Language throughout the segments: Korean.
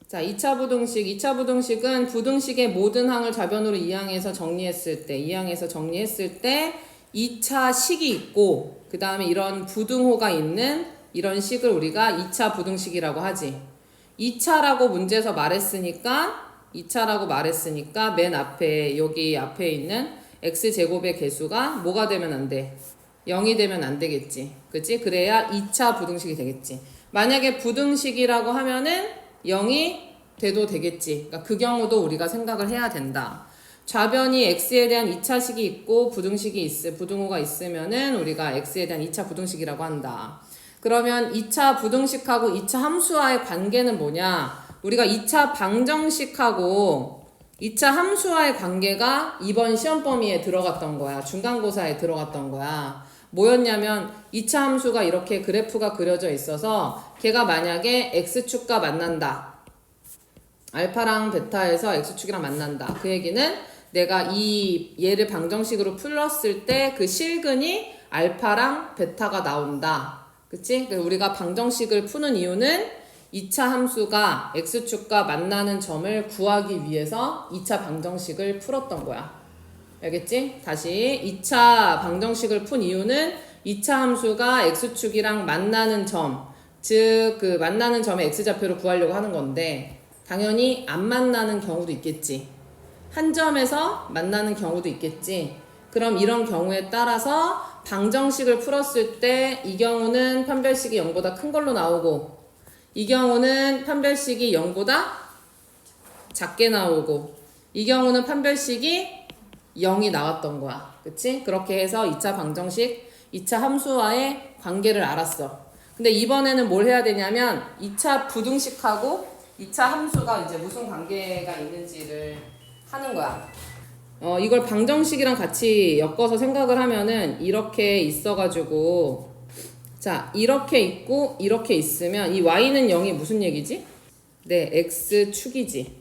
자, 2차 부등식. 2차 부등식은 부등식의 모든 항을 좌변으로 이항해서 정리했을 때, 2차 식이 있고, 그 다음에 이런 부등호가 있는 이런 식을 우리가 2차 부등식이라고 하지. 2차라고 문제에서 말했으니까 맨 앞에, 여기 앞에 있는 x제곱의 개수가 뭐가 되면 안 돼? 0이 되면 안 되겠지. 그치? 그래야 2차 부등식이 되겠지. 만약에 부등식이라고 하면은 0이 돼도 되겠지. 그러니까 그 경우도 우리가 생각을 해야 된다. 좌변이 x에 대한 2차식이 있고 부등호가 있으면은 우리가 x에 대한 2차 부등식이라고 한다. 그러면 2차 부등식하고 2차 함수와의 관계는 뭐냐? 우리가 2차 방정식하고 2차 함수와의 관계가 이번 시험 범위에 들어갔던 거야. 중간고사에 들어갔던 거야. 뭐였냐면 2차 함수가 이렇게 그래프가 그려져 있어서 걔가 만약에 x축과 만난다. 알파랑 베타에서 x축이랑 만난다. 그 얘기는 내가 얘를 방정식으로 풀었을 때 그 실근이 알파랑 베타가 나온다. 그치? 우리가 방정식을 푸는 이유는 2차 함수가 x축과 만나는 점을 구하기 위해서 2차 방정식을 풀었던 거야. 알겠지? 다시 2차 방정식을 푼 이유는 2차 함수가 x축이랑 만나는 점, 즉 그 만나는 점의 x좌표를 구하려고 하는 건데 당연히 안 만나는 경우도 있겠지. 한 점에서 만나는 경우도 있겠지. 그럼 이런 경우에 따라서 방정식을 풀었을 때 이 경우는 판별식이 0보다 큰 걸로 나오고 이 경우는 판별식이 0보다 작게 나오고 이 경우는 판별식이 0이 나왔던 거야. 그치? 그렇게 해서 2차 방정식, 2차 함수와의 관계를 알았어. 근데 이번에는 뭘 해야 되냐면 2차 부등식하고 2차 함수가 이제 무슨 관계가 있는지를 하는 거야. 이걸 방정식이랑 같이 엮어서 생각을 하면은 이렇게 있어가지고 자, 이렇게 있고 이렇게 있으면 이 y는 0이 무슨 얘기지? 네, x축이지.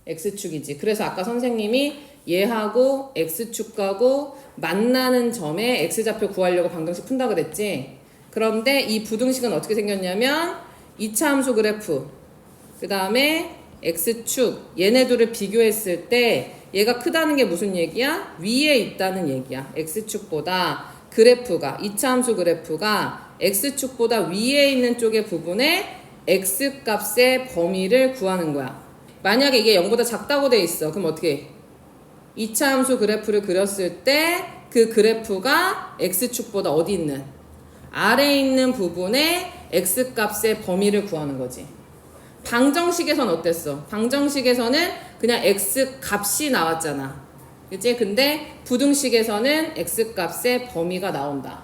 x축이지. 그래서 아까 선생님이 얘하고 x축하고 만나는 점에 x좌표 구하려고 방정식 푼다 그랬지? 그런데 이 부등식은 어떻게 생겼냐면 2차 함수 그래프 그 다음에 x축 얘네들을 비교했을 때 얘가 크다는 게 무슨 얘기야? 위에 있다는 얘기야. x축보다 그래프가 2차 함수 그래프가 x축보다 위에 있는 쪽의 부분에 x값의 범위를 구하는 거야. 만약에 이게 0보다 작다고 돼 있어. 그럼 어떻게 해? 2차 함수 그래프를 그렸을 때 그 그래프가 x축보다 어디 있는? 아래에 있는 부분에 x값의 범위를 구하는 거지. 방정식에선 어땠어? 방정식에서는 그냥 x값이 나왔잖아. 그치? 근데 부등식에서는 x값의 범위가 나온다.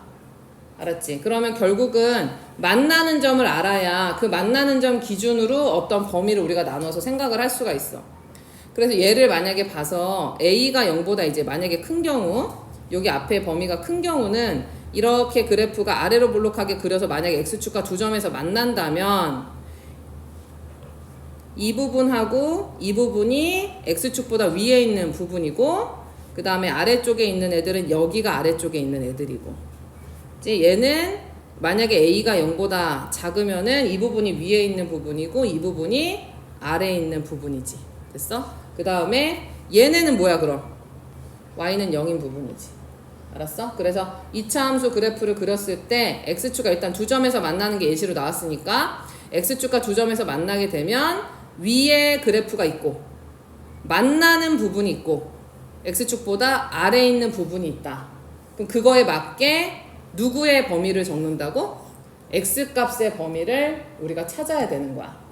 알았지? 그러면 결국은 만나는 점을 알아야 그 만나는 점 기준으로 어떤 범위를 우리가 나눠서 생각을 할 수가 있어. 그래서 얘를 만약에 봐서 a가 0보다 이제 만약에 큰 경우 여기 앞에 범위가 큰 경우는 이렇게 그래프가 아래로 볼록하게 그려서 만약에 x축과 두 점에서 만난다면 이 부분하고 이 부분이 x축보다 위에 있는 부분이고 그 다음에 아래쪽에 있는 애들은 여기가 아래쪽에 있는 애들이고 이제 얘는 만약에 a가 0보다 작으면은 이 부분이 위에 있는 부분이고 이 부분이 아래에 있는 부분이지. 됐어? 그 다음에 얘네는 뭐야 그럼? y는 0인 부분이지. 알았어? 그래서 2차 함수 그래프를 그렸을 때 x축가 일단 두 점에서 만나는 게 예시로 나왔으니까 x축과 두 점에서 만나게 되면 위에 그래프가 있고 만나는 부분이 있고 x축보다 아래에 있는 부분이 있다. 그럼 그거에 맞게 누구의 범위를 적는다고? x값의 범위를 우리가 찾아야 되는 거야.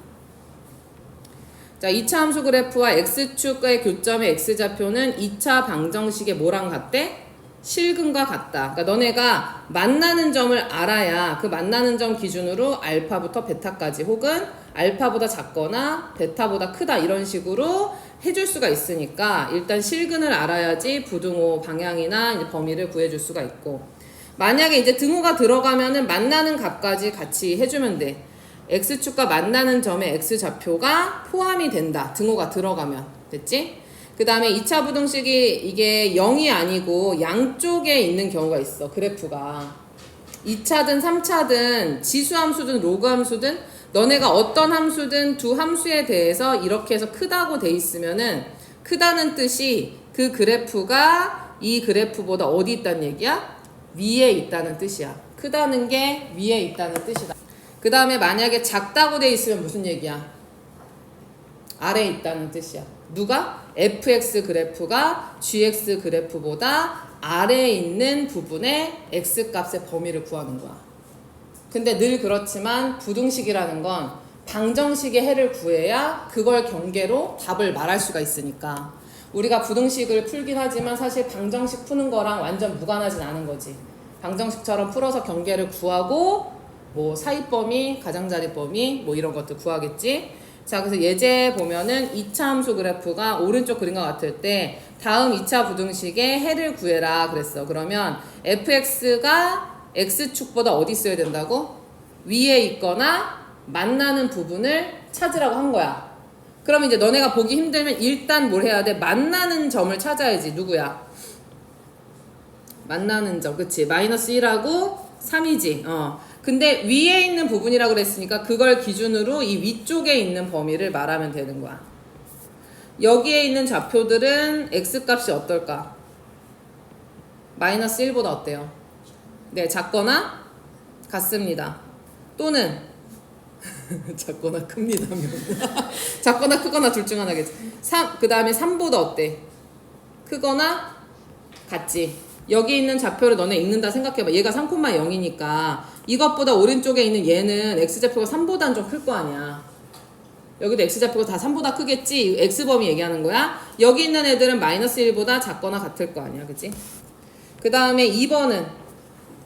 자, 2차 함수 그래프와 x축의 교점의 x좌표는 2차 방정식의 뭐랑 같대? 실근과 같다. 그러니까 너네가 만나는 점을 알아야 그 만나는 점 기준으로 알파부터 베타까지 혹은 알파보다 작거나 베타보다 크다 이런 식으로 해줄 수가 있으니까 일단 실근을 알아야지 부등호 방향이나 이제 범위를 구해줄 수가 있고 만약에 이제 등호가 들어가면은 만나는 값까지 같이 해주면 돼. x축과 만나는 점의 x좌표가 포함이 된다. 등호가 들어가면. 됐지? 그 다음에 2차 부등식이 이게 0이 아니고 양쪽에 있는 경우가 있어. 그래프가. 2차든 3차든 지수함수든 로그함수든 너네가 어떤 함수든 두 함수에 대해서 이렇게 해서 크다고 돼 있으면은 크다는 뜻이 그 그래프가 이 그래프보다 어디 있다는 얘기야? 위에 있다는 뜻이야. 크다는 게 위에 있다는 뜻이다. 그 다음에 만약에 작다고 돼 있으면 무슨 얘기야? 아래에 있다는 뜻이야. 누가? fx 그래프가 gx 그래프보다 아래에 있는 부분의 x값의 범위를 구하는 거야. 근데 늘 그렇지만 부등식이라는 건 방정식의 해를 구해야 그걸 경계로 답을 말할 수가 있으니까 우리가 부등식을 풀긴 하지만 사실 방정식 푸는 거랑 완전 무관하진 않은 거지. 방정식처럼 풀어서 경계를 구하고 뭐 사이범위, 가장자리범위 뭐 이런 것들 구하겠지. 자, 그래서 예제 보면은 2차 함수 그래프가 오른쪽 그림과 같을 때 다음 2차 부등식의 해를 구해라 그랬어. 그러면 fx가 x축보다 어디 있어야 된다고? 위에 있거나 만나는 부분을 찾으라고 한 거야. 그럼 이제 너네가 보기 힘들면 일단 뭘 해야 돼? 만나는 점을 찾아야지. 누구야? 만나는 점. 그치? 마이너스 1하고 3이지. 근데 위에 있는 부분이라고 그랬으니까 그걸 기준으로 이 위쪽에 있는 범위를 말하면 되는 거야. 여기에 있는 좌표들은 x값이 어떨까? 마이너스 1보다 어때요? 네, 작거나 같습니다. 또는 작거나 큽니다. 작거나 크거나 둘 중 하나겠지. 그 다음에 3보다 어때? 크거나 같지. 여기 있는 좌표를 너네 읽는다 생각해봐. 얘가 3,0이니까 이것보다 오른쪽에 있는 얘는 x좌표가 3보다는 좀 클 거 아니야. 여기도 x좌표가 다 3보다 크겠지. x범위 얘기하는 거야. 여기 있는 애들은 마이너스 1보다 작거나 같을 거 아니야. 그치? 그 다음에 2번은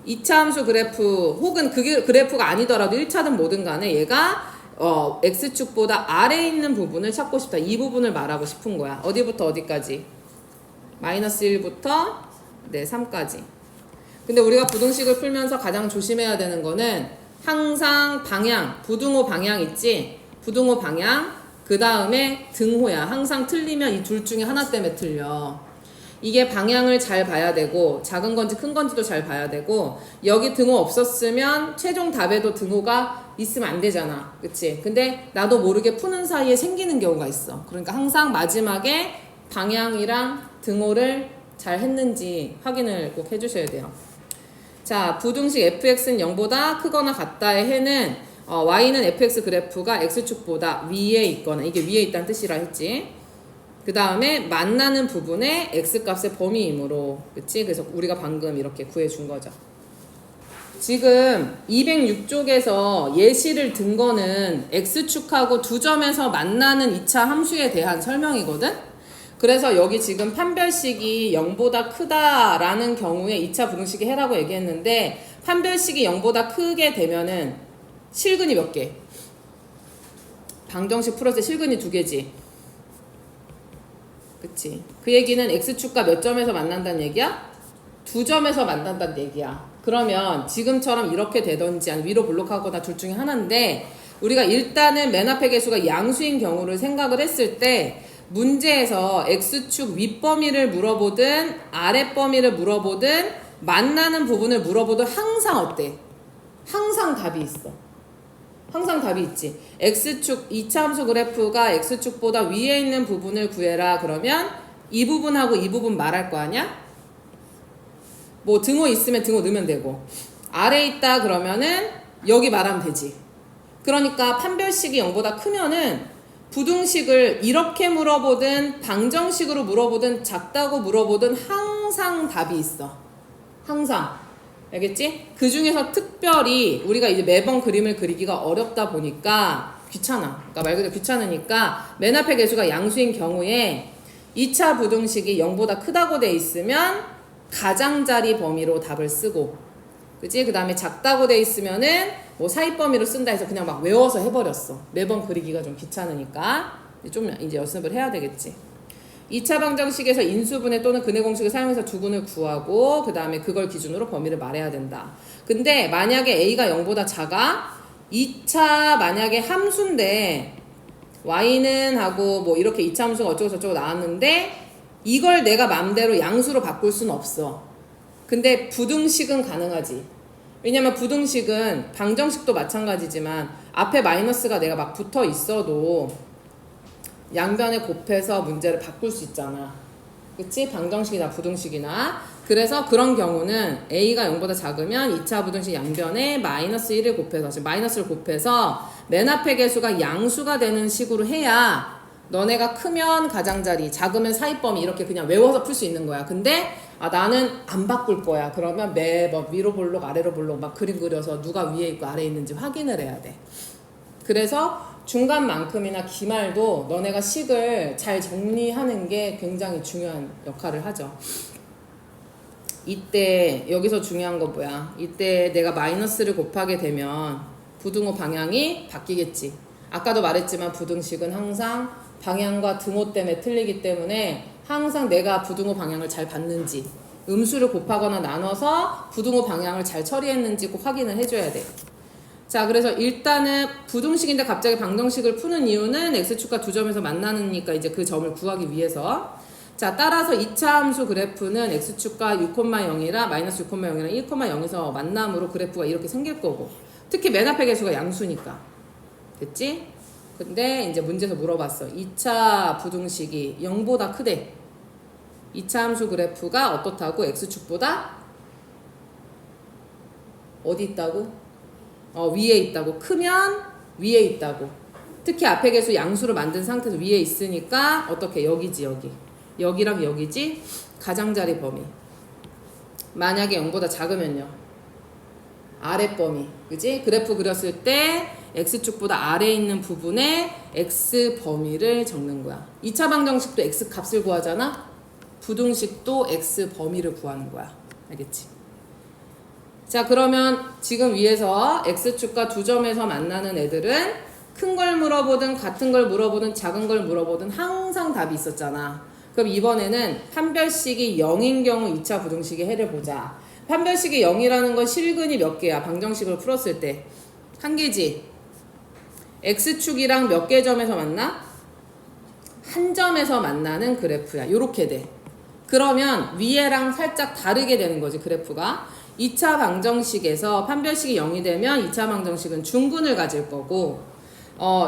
2차 함수 그래프 혹은 그 그래프가 아니더라도 1차든 뭐든 간에 얘가 x축보다 아래에 있는 부분을 찾고 싶다. 이 부분을 말하고 싶은 거야. 어디부터 어디까지? 마이너스 1부터 네, 3까지. 근데 우리가 부등식을 풀면서 가장 조심해야 되는 거는 항상 방향, 부등호 방향 있지? 부등호 방향, 그 다음에 등호야. 항상 틀리면 이 둘 중에 하나 때문에 틀려. 이게 방향을 잘 봐야 되고 작은 건지 큰 건지도 잘 봐야 되고 여기 등호 없었으면 최종 답에도 등호가 있으면 안 되잖아. 그치? 근데 나도 모르게 푸는 사이에 생기는 경우가 있어. 그러니까 항상 마지막에 방향이랑 등호를 잘 했는지 확인을 꼭 해주셔야 돼요. 자, 부등식 fx는 0보다 크거나 같다의 해는 y는 fx 그래프가 x축보다 위에 있거나 이게 위에 있다는 뜻이라 했지. 그 다음에 만나는 부분의 x값의 범위이므로 그치? 그래서 우리가 방금 이렇게 구해준 거죠. 지금 206쪽에서 예시를 든 거는 x축하고 두 점에서 만나는 2차 함수에 대한 설명이거든? 그래서 여기 지금 판별식이 0보다 크다라는 경우에 2차 부등식이 해라고 얘기했는데 판별식이 0보다 크게 되면은 실근이 몇 개? 방정식 풀었을 때 실근이 2개지. 그치? 그 얘기는 x축과 몇 점에서 만난다는 얘기야? 2점에서 만난다는 얘기야. 그러면 지금처럼 이렇게 되던지 아니면 위로 블록하거나 둘 중에 하나인데 우리가 일단은 맨 앞에 개수가 양수인 경우를 생각을 했을 때 문제에서 x축 윗범위를 물어보든 아랫범위를 물어보든 만나는 부분을 물어보든 항상 어때? 항상 답이 있어. 항상 답이 있지. x축 2차 함수 그래프가 x축보다 위에 있는 부분을 구해라. 그러면 이 부분하고 이 부분 말할 거 아니야? 뭐 등호 있으면 등호 넣으면 되고 아래에 있다 그러면은 여기 말하면 되지. 그러니까 판별식이 0보다 크면은 부등식을 이렇게 물어보든 방정식으로 물어보든 작다고 물어보든 항상 답이 있어. 항상. 알겠지? 그 중에서 특별히 우리가 이제 매번 그림을 그리기가 어렵다 보니까 귀찮아. 그러니까 말 그대로 귀찮으니까 맨 앞에 개수가 양수인 경우에 2차 부등식이 0보다 크다고 돼 있으면 가장자리 범위로 답을 쓰고 그치? 그 다음에 작다고 돼 있으면은 뭐 사이범위로 쓴다 해서 그냥 막 외워서 해버렸어. 매번 그리기가 좀 귀찮으니까 좀 이제 연습을 해야 되겠지. 2차 방정식에서 인수분해 또는 근해 공식을 사용해서 두근을 구하고 그 다음에 그걸 기준으로 범위를 말해야 된다. 근데 만약에 a가 0보다 작아 2차 만약에 함수인데 y는 하고 뭐 이렇게 2차 함수가 어쩌고 저쩌고 나왔는데 이걸 내가 맘대로 양수로 바꿀 수는 없어. 근데 부등식은 가능하지. 왜냐면 부등식은 방정식도 마찬가지지만 앞에 마이너스가 내가 막 붙어 있어도 양변에 곱해서 문제를 바꿀 수 있잖아. 그치? 방정식이나 부등식이나. 그래서 그런 경우는 a가 0보다 작으면 2차 부등식 양변에 마이너스 1을 곱해서, 지금 마이너스를 곱해서 맨 앞에 개수가 양수가 되는 식으로 해야 너네가 크면 가장자리, 작으면 사이범위 이렇게 그냥 외워서 풀 수 있는 거야. 근데 나는 안 바꿀 거야. 그러면 매번 위로 볼록 아래로 볼록 막 그림 그려서 누가 위에 있고 아래에 있는지 확인을 해야 돼. 그래서 중간만큼이나 기말도 너네가 식을 잘 정리하는 게 굉장히 중요한 역할을 하죠. 이때 여기서 중요한 거 뭐야? 이때 내가 마이너스를 곱하게 되면 부등호 방향이 바뀌겠지. 아까도 말했지만 부등식은 항상 방향과 등호 때문에 틀리기 때문에 항상 내가 부등호 방향을 잘 봤는지 음수를 곱하거나 나눠서 부등호 방향을 잘 처리했는지 꼭 확인을 해줘야 돼. 자, 그래서 일단은 부등식인데 갑자기 방정식을 푸는 이유는 x축과 두 점에서 만나니까 이제 그 점을 구하기 위해서. 자, 따라서 2차 함수 그래프는 x축과 6,0이랑 마이너스 6,0이랑 1,0에서 만남으로 그래프가 이렇게 생길 거고, 특히 맨 앞에 개수가 양수니까. 됐지? 근데 이제 문제에서 물어봤어. 2차 부등식이 0보다 크대. 2차 함수 그래프가 어떻다고? x축보다 어디 있다고? 위에 있다고. 크면 위에 있다고. 특히 앞에 개수 양수로 만든 상태에서 위에 있으니까 어떻게? 여기지, 여기. 여기랑 여기지? 가장자리 범위. 만약에 0보다 작으면요. 아래 범위. 그지? 그래프 그렸을 때 x축보다 아래에 있는 부분에 x 범위를 적는 거야. 2차 방정식도 x 값을 구하잖아? 부등식도 x 범위를 구하는 거야. 알겠지? 자, 그러면 지금 위에서 x축과 두 점에서 만나는 애들은 큰 걸 물어보든 같은 걸 물어보든 작은 걸 물어보든 항상 답이 있었잖아. 그럼 이번에는 판별식이 0인 경우 2차 부등식의 해를 보자. 판별식이 0이라는 건 실근이 몇 개야? 방정식으로 풀었을 때. 한 개지. x축이랑 몇 개 점에서 만나? 한 점에서 만나는 그래프야. 요렇게 돼. 그러면 위에랑 살짝 다르게 되는 거지, 그래프가. 2차 방정식에서 판별식이 0이 되면 2차 방정식은 중근을 가질 거고,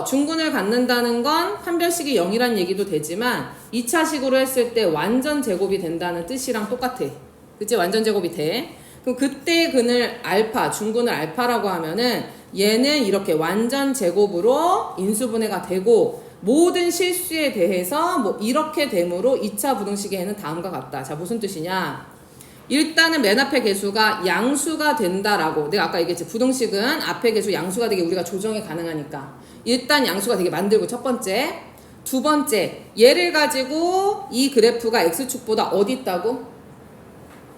중근을 갖는다는 건 판별식이 0이란 얘기도 되지만 2차식으로 했을 때 완전 제곱이 된다는 뜻이랑 똑같아. 그치? 완전 제곱이 돼. 그럼 그때 근을 알파, 중근을 알파라고 하면은 얘는 이렇게 완전 제곱으로 인수분해가 되고 모든 실수에 대해서 뭐 이렇게 되므로 2차 부등식에는 다음과 같다. 자, 무슨 뜻이냐? 일단은 맨 앞에 개수가 양수가 된다라고. 내가 아까 얘기했지. 부등식은 앞에 개수 양수가 되게 우리가 조정이 가능하니까. 일단 양수가 되게 만들고 첫 번째. 두 번째, 얘를 가지고 이 그래프가 x축보다 어디 있다고?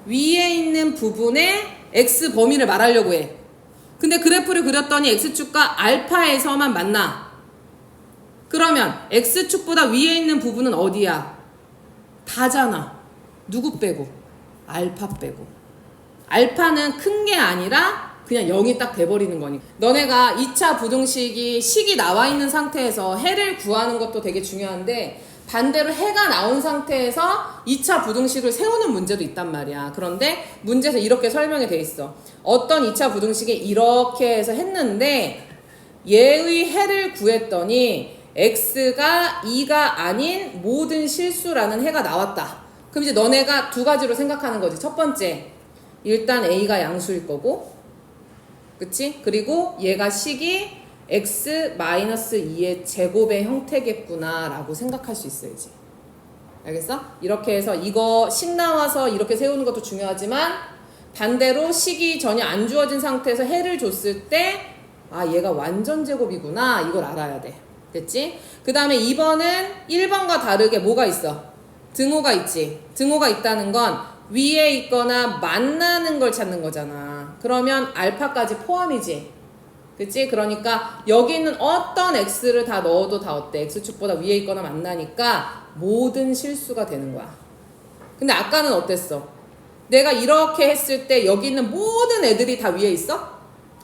위에 있는 부분에 x 범위를 말하려고 해. 근데 그래프를 그렸더니 x축과 알파에서만 만나. 그러면 x축보다 위에 있는 부분은 어디야? 다잖아. 누구 빼고? 알파 빼고. 알파는 큰 게 아니라 그냥 0이 딱 돼버리는 거니까. 너네가 2차 부등식이 식이 나와 있는 상태에서 해를 구하는 것도 되게 중요한데 반대로 해가 나온 상태에서 2차 부등식을 세우는 문제도 있단 말이야. 그런데 문제에서 이렇게 설명이 돼 있어. 어떤 2차 부등식에 이렇게 해서 했는데 얘의 해를 구했더니 x가 2가 아닌 모든 실수라는 해가 나왔다. 그럼 이제 너네가 두 가지로 생각하는 거지. 첫 번째, 일단 a가 양수일 거고, 그치? 그리고 얘가 식이 x-2의 제곱의 형태겠구나 라고 생각할 수 있어야지. 알겠어? 이렇게 해서 이거 식 나와서 이렇게 세우는 것도 중요하지만 반대로 식이 전혀 안 주어진 상태에서 해를 줬을 때 얘가 완전 제곱이구나 이걸 알아야 돼. 됐지? 그 다음에 2번은 1번과 다르게 뭐가 있어? 등호가 있지. 등호가 있다는 건 위에 있거나 만나는 걸 찾는 거잖아. 그러면 알파까지 포함이지. 그치? 그러니까 여기 있는 어떤 x를 다 넣어도 다 어때? x축보다 위에 있거나 만나니까 모든 실수가 되는 거야. 근데 아까는 어땠어? 내가 이렇게 했을 때 여기 있는 모든 애들이 다 위에 있어?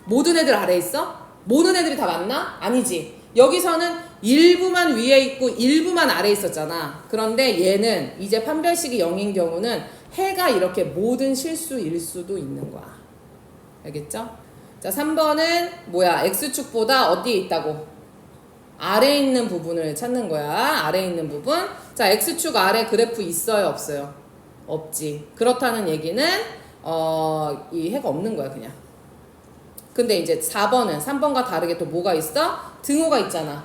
모든 애들 아래에 있어? 모든 애들이 다 맞나? 아니지. 여기서는 일부만 위에 있고 일부만 아래에 있었잖아. 그런데 얘는 이제 판별식이 0인 경우는 해가 이렇게 모든 실수일 수도 있는 거야. 알겠죠? 자, 3번은 뭐야? x축보다 어디에 있다고? 아래에 있는 부분을 찾는 거야. 아래에 있는 부분. 자, x축 아래 그래프 있어요? 없어요? 없지. 그렇다는 얘기는 이 해가 없는 거야, 그냥. 근데 이제 4번은 3번과 다르게 또 뭐가 있어? 등호가 있잖아.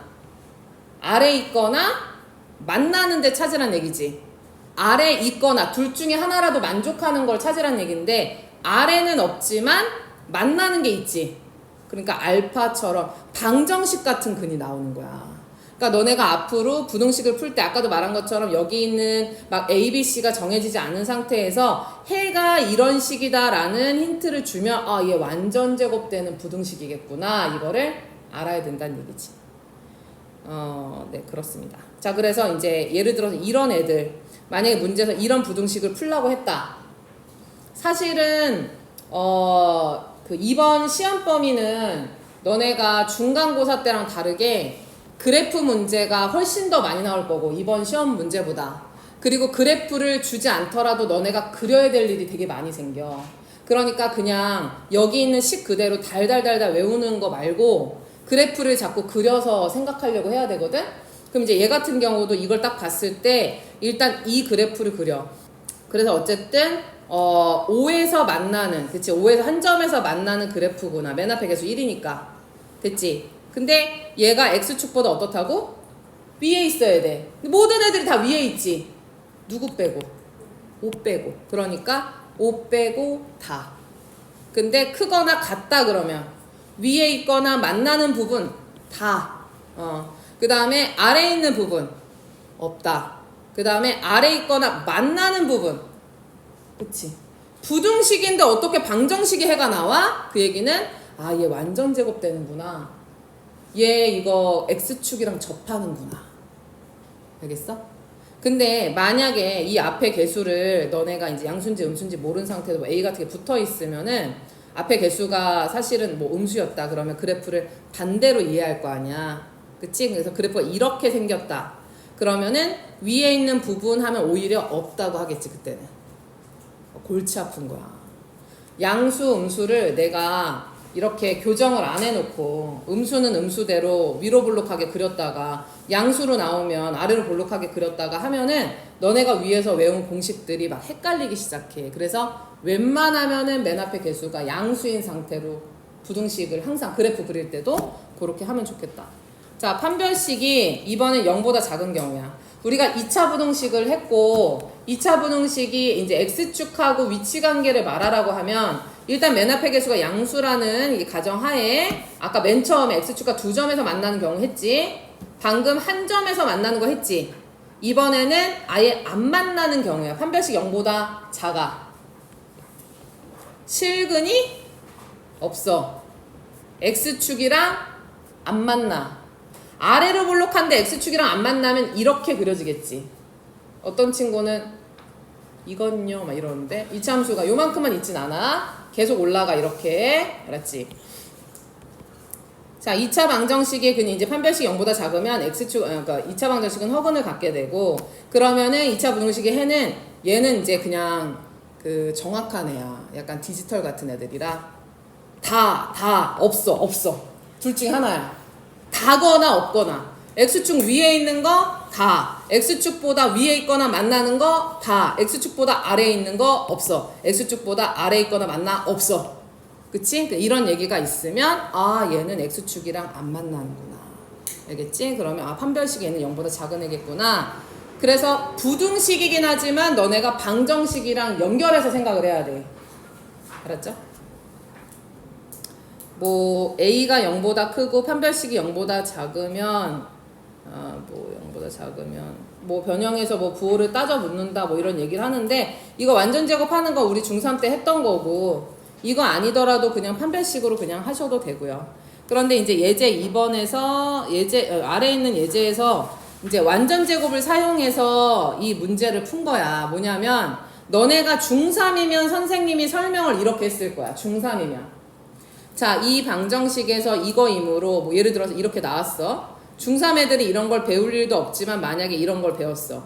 아래 있거나 만나는 데 찾으란 얘기지. 아래 있거나 둘 중에 하나라도 만족하는 걸 찾으란 얘기인데 아래는 없지만 만나는 게 있지. 그러니까 알파처럼 방정식 같은 근이 나오는 거야. 그러니까 너네가 앞으로 부등식을 풀 때 아까도 말한 것처럼 여기 있는 막 A, B, C가 정해지지 않은 상태에서 해가 이런 식이다라는 힌트를 주면 아, 얘 완전 제곱되는 부등식이겠구나. 이거를 알아야 된다는 얘기지. 네, 그렇습니다. 자, 그래서 이제 예를 들어서 이런 애들 만약에 문제에서 이런 부등식을 풀라고 했다. 사실은 그 이번 시험 범위는 너네가 중간고사 때랑 다르게 그래프 문제가 훨씬 더 많이 나올 거고 이번 시험 문제보다. 그리고 그래프를 주지 않더라도 너네가 그려야 될 일이 되게 많이 생겨. 그러니까 그냥 여기 있는 식 그대로 달달달달 외우는 거 말고 그래프를 자꾸 그려서 생각하려고 해야 되거든? 그럼 이제 얘 같은 경우도 이걸 딱 봤을 때 일단 이 그래프를 그려. 그래서 어쨌든 5에서 만나는, 그치? 5에서 한 점에서 만나는 그래프구나. 맨 앞에 계수 1이니까. 됐지? 근데 얘가 x축보다 어떻다고? 위에 있어야 돼. 모든 애들이 다 위에 있지. 누구 빼고? 5 빼고. 그러니까 5 빼고 다. 근데 크거나 같다 그러면 위에 있거나 만나는 부분 다. 그 다음에 아래에 있는 부분 없다. 그 다음에 아래에 있거나 만나는 부분. 그치? 부등식인데 어떻게 방정식의 해가 나와? 그 얘기는 아, 얘 완전 제곱되는구나. 얘 이거 x축이랑 접하는구나. 알겠어? 근데 만약에 이 앞에 개수를 너네가 이제 양수인지 음수인지 모르는 상태로 뭐 A 같은 게 붙어 있으면은 앞에 개수가 사실은 뭐 음수였다 그러면 그래프를 반대로 이해할 거 아니야. 그치? 그래서 그래프가 이렇게 생겼다. 그러면은 위에 있는 부분 하면 오히려 없다고 하겠지, 그때는. 골치 아픈 거야. 양수, 음수를 내가 이렇게 교정을 안 해놓고 음수는 음수대로 위로 볼록하게 그렸다가 양수로 나오면 아래로 볼록하게 그렸다가 하면은 너네가 위에서 외운 공식들이 막 헷갈리기 시작해. 그래서 웬만하면은 맨 앞에 개수가 양수인 상태로 부등식을 항상 그래프 그릴 때도 그렇게 하면 좋겠다. 자, 판별식이 이번엔 0보다 작은 경우야. 우리가 2차 부등식을 했고 2차 부등식이 이제 x축하고 위치 관계를 말하라고 하면 일단 맨 앞에 개수가 양수라는 이 가정하에 아까 맨 처음에 x축과 두 점에서 만나는 경우 했지. 방금 한 점에서 만나는 거 했지. 이번에는 아예 안 만나는 경우야. 판별식 0보다 작아. 실근이 없어. x축이랑 안 만나. 아래로 볼록한데 x축이랑 안 만나면 이렇게 그려지겠지. 어떤 친구는 이건요 막 이러는데 이차함수가 요만큼만 있진 않아. 계속 올라가 이렇게. 알았지? 자, 2차 방정식의 근이 이제 판별식 0보다 작으면 x축 그러니까 2차 방정식은 허근을 갖게 되고 그러면은 2차 부등식의 해는 얘는 이제 그냥 그 정확한 애야. 약간 디지털 같은 애들이라 다 없어. 둘 중에 하나야. 다거나 없거나. x축 위에 있는 거 다. x축보다 위에 있거나 만나는 거 다. x축보다 아래에 있는 거 없어. x축보다 아래에 있거나 만나 없어. 그치? 이런 얘기가 있으면 아, 얘는 x축이랑 안 만나는구나. 알겠지? 그러면 아, 판별식 얘는 0보다 작은 애겠구나. 그래서 부등식이긴 하지만 너네가 방정식이랑 연결해서 생각을 해야 돼. 알았죠? 뭐 A가 0보다 크고 판별식이 0보다 작으면 뭐 0보다 작으면 뭐 변형해서 뭐 부호를 따져 묻는다 뭐 이런 얘기를 하는데 이거 완전 제곱하는 거 우리 중3 때 했던 거고 이거 아니더라도 그냥 판별식으로 그냥 하셔도 되고요. 그런데 이제 예제 2번에서 아래에 있는 예제에서 이제 완전 제곱을 사용해서 이 문제를 푼 거야. 뭐냐면 너네가 중3이면 선생님이 설명을 이렇게 했을 거야. 중3이면. 자, 이 방정식에서 이거이므로 뭐 예를 들어서 이렇게 나왔어. 중3 애들이 이런 걸 배울 일도 없지만 만약에 이런 걸 배웠어.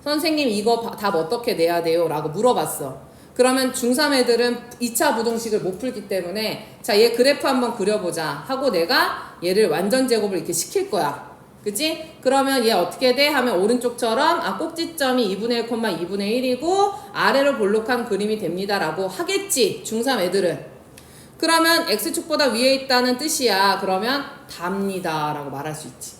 선생님 이거 답 어떻게 내야 돼요? 라고 물어봤어. 그러면 중3 애들은 2차 부등식을 못 풀기 때문에 자, 얘 그래프 한번 그려보자 하고 내가 얘를 완전 제곱을 이렇게 시킬 거야. 그치? 그러면 얘 어떻게 돼? 하면 오른쪽처럼 꼭지점이 2분의 1, 2분의 1이고 아래로 볼록한 그림이 됩니다 라고 하겠지, 중3 애들은. 그러면 x축보다 위에 있다는 뜻이야. 그러면 답니다 라고 말할 수 있지.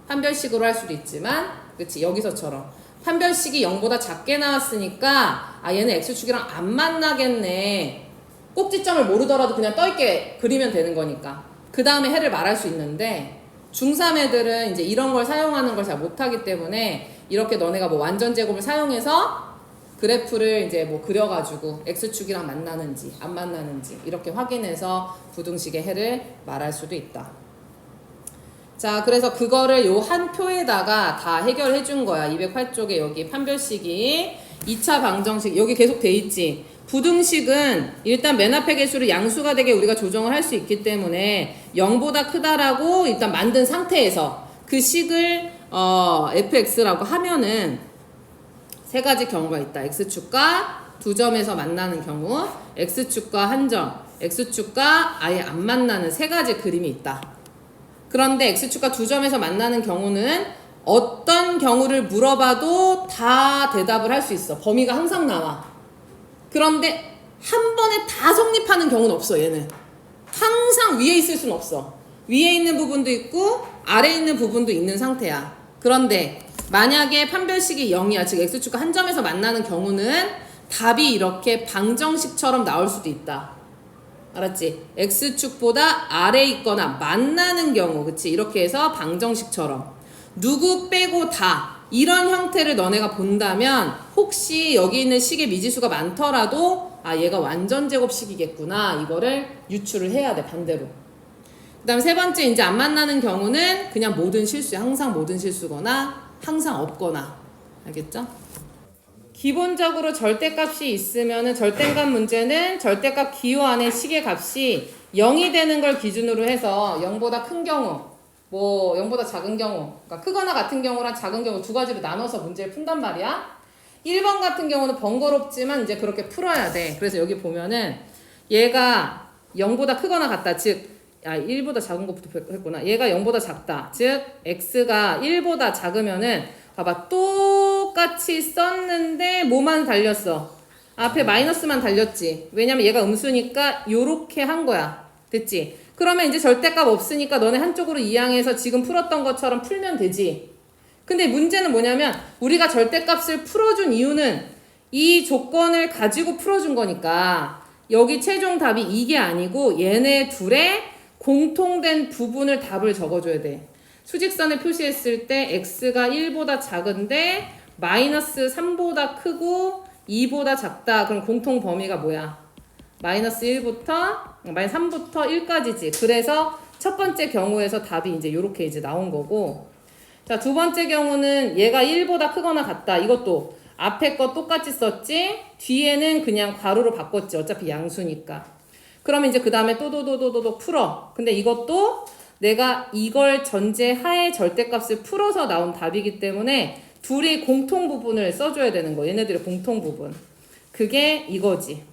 판별식으로 할 수도 있지만, 그치, 여기서처럼 판별식이 0보다 작게 나왔으니까 아, 얘는 x축이랑 안 만나겠네. 꼭지점을 모르더라도 그냥 떠있게 그리면 되는 거니까 그 다음에 해를 말할 수 있는데, 중3 애들은 이제 이런 걸 사용하는 걸 잘 못하기 때문에 이렇게 너네가 뭐 완전 제곱을 사용해서 그래프를 이제 뭐 그려가지고 x축이랑 만나는지 안 만나는지 이렇게 확인해서 부등식의 해를 말할 수도 있다. 자, 그래서 그거를 요 한 표에다가 다 해결해 준 거야. 208쪽에 여기 판별식이 2차 방정식 여기 계속 돼 있지. 부등식은 일단 맨 앞에 개수를 양수가 되게 우리가 조정을 할 수 있기 때문에 0보다 크다라고 일단 만든 상태에서 그 식을 fx라고 하면은 세 가지 경우가 있다. x축과 두 점에서 만나는 경우, x축과 한 점, x축과 아예 안 만나는 세 가지 그림이 있다. 그런데 x축과 두 점에서 만나는 경우는 어떤 경우를 물어봐도 다 대답을 할 수 있어. 범위가 항상 나와. 그런데 한 번에 다 성립하는 경우는 없어. 얘는 항상 위에 있을 수는 없어. 위에 있는 부분도 있고 아래에 있는 부분도 있는 상태야. 그런데 만약에 판별식이 0이야, 즉 x축과 한 점에서 만나는 경우는 답이 이렇게 방정식처럼 나올 수도 있다. 알았지? x축보다 아래에 있거나 만나는 경우, 그치? 이렇게 해서 방정식처럼 누구 빼고 다 이런 형태를 너네가 본다면 혹시 여기 있는 식의 미지수가 많더라도 아, 얘가 완전 제곱식이겠구나, 이거를 유추를 해야 돼. 반대로. 그 다음 세 번째, 이제 안 만나는 경우는 그냥 모든 실수야. 항상 모든 실수거나 항상 없거나. 알겠죠? 기본적으로 절대값이 있으면은 절대값 문제는 절대값 기호 안에 식의 값이 0이 되는 걸 기준으로 해서 0보다 큰 경우, 뭐 0보다 작은 경우, 그러니까 크거나 같은 경우랑 작은 경우 두 가지로 나눠서 문제를 푼단 말이야. 1번 같은 경우는 번거롭지만 이제 그렇게 풀어야 돼. 그래서 여기 보면은 얘가 0보다 크거나 같다. 즉 1보다 작은 것부터 했구나. 얘가 0보다 작다. 즉 x가 1보다 작으면은 봐봐, 똑같이 썼는데 뭐만 달렸어? 앞에 마이너스만 달렸지. 왜냐면 얘가 음수니까 요렇게 한 거야. 됐지? 그러면 이제 절대값 없으니까 너네 한쪽으로 이항해서 지금 풀었던 것처럼 풀면 되지. 근데 문제는 뭐냐면 우리가 절대값을 풀어준 이유는 이 조건을 가지고 풀어준 거니까 여기 최종 답이 이게 아니고 얘네 둘의 공통된 부분을 답을 적어줘야 돼. 수직선을 표시했을 때 x가 1보다 작은데 마이너스 3보다 크고 2보다 작다. 그럼 공통 범위가 뭐야? 마이너스 3부터 1까지지. 그래서 첫 번째 경우에서 답이 이제 요렇게 이제 나온 거고. 자, 두 번째 경우는 얘가 1보다 크거나 같다. 이것도 앞에 거 똑같이 썼지. 뒤에는 그냥 괄호로 바꿨지. 어차피 양수니까. 그러면 이제 그 다음에 또도도도도 풀어. 근데 이것도 내가 이걸 전제하에 절대값을 풀어서 나온 답이기 때문에 둘이 공통 부분을 써줘야 되는 거. 얘네들의 공통 부분. 그게 이거지.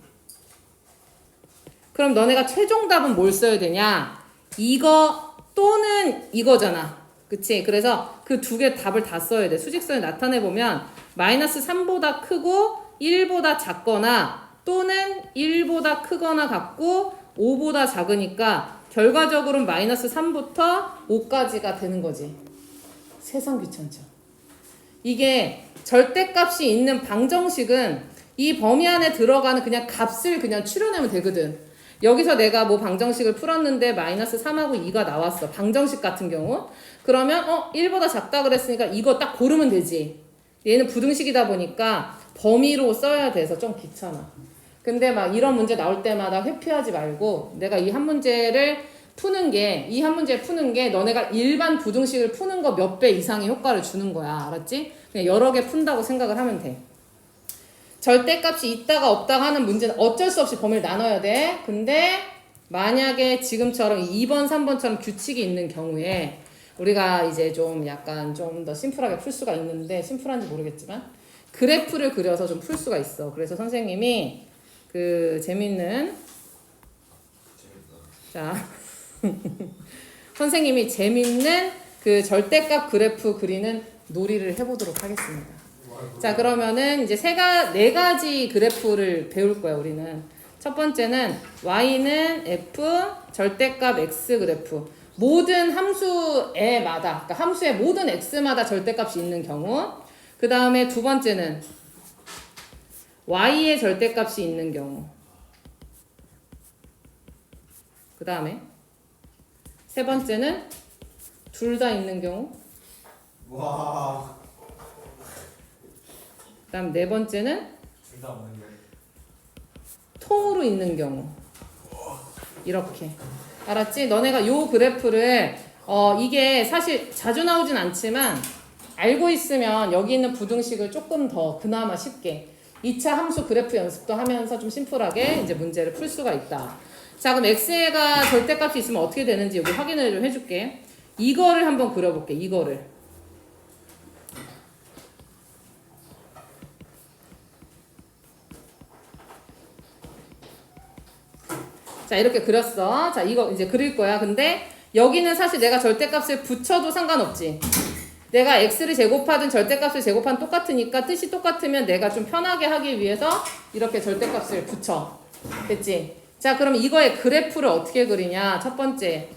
그럼 너네가 최종 답은 뭘 써야 되냐? 이거 또는 이거잖아. 그치? 그래서 그 두 개 답을 다 써야 돼. 수직선을 나타내보면 마이너스 3보다 크고 1보다 작거나 또는 1보다 크거나 같고 5보다 작으니까 결과적으로는 마이너스 3부터 5까지가 되는 거지. 세상 귀찮죠. 이게 절대값이 있는 방정식은 이 범위 안에 들어가는 그냥 값을 그냥 추려내면 되거든. 여기서 내가 뭐 방정식을 풀었는데 마이너스 3하고 2가 나왔어. 방정식 같은 경우. 그러면 1보다 작다 그랬으니까 이거 딱 고르면 되지. 얘는 부등식이다 보니까 범위로 써야 돼서 좀 귀찮아. 근데 막 이런 문제 나올 때마다 회피하지 말고 내가 이 한 문제를 푸는 게, 이 한 문제 푸는 게 너네가 일반 부등식을 푸는 거 몇 배 이상의 효과를 주는 거야. 알았지? 그냥 여러 개 푼다고 생각을 하면 돼. 절대값이 있다가 없다가 하는 문제는 어쩔 수 없이 범위를 나눠야 돼. 근데 만약에 지금처럼 2번, 3번처럼 규칙이 있는 경우에 우리가 이제 좀 약간 좀 더 심플하게 풀 수가 있는데, 심플한지 모르겠지만 그래프를 그려서 좀 풀 수가 있어. 그래서 선생님이 그 재밌는 자 선생님이 재밌는 그 절대값 그래프 그리는 놀이를 해보도록 하겠습니다. 자, 그러면은 이제 네 가지 그래프를 배울 거야, 우리는. 첫 번째는 y는 f 절대값 x 그래프. 모든 함수에마다, 그러니까 함수의 모든 x마다 절대값이 있는 경우. 그 다음에 두 번째는 y의 절대값이 있는 경우. 그 다음에 세 번째는 둘 다 있는 경우. 와. 그 다음 네 번째는 둘 다 없는 게. 통으로 있는 경우. 이렇게. 알았지? 너네가 요 그래프를 이게 사실 자주 나오진 않지만 알고 있으면 여기 있는 부등식을 조금 더 그나마 쉽게 2차 함수 그래프 연습도 하면서 좀 심플하게 이제 문제를 풀 수가 있다. 자, 그럼 x가 절대값이 있으면 어떻게 되는지 여기 확인을 좀 해줄게. 이거를 한번 그려볼게. 이거를. 자, 이렇게 그렸어. 자, 이거 이제 그릴 거야. 근데 여기는 사실 내가 절대값을 붙여도 상관없지. 내가 x를 제곱하든 절대값을 제곱하든 똑같으니까 뜻이 똑같으면 내가 좀 편하게 하기 위해서 이렇게 절대값을 붙여. 됐지? 자, 그럼 이거의 그래프를 어떻게 그리냐? 첫 번째.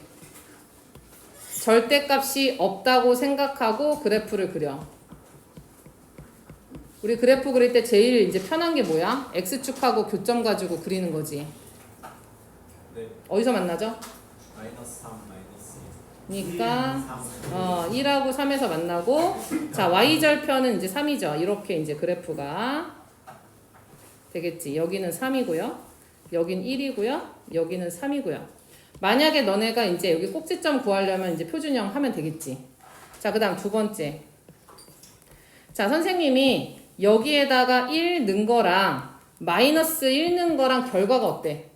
절대값이 없다고 생각하고 그래프를 그려. 우리 그래프 그릴 때 제일 이제 편한 게 뭐야? x축하고 교점 가지고 그리는 거지. 네. 어디서 만나죠? 마이너스 3 마이너스 그러니까 1하고 3에서 만나고 자 y절편은 이제 3이죠. 이렇게 이제 그래프가 되겠지. 여기는 3이고요. 여긴 1이고요. 여기는 3이고요. 만약에 너네가 이제 여기 꼭지점 구하려면 이제 표준형 하면 되겠지. 자, 그 다음 두 번째. 자, 선생님이 여기에다가 1 넣은 거랑 마이너스 1 넣은 거랑 결과가 어때?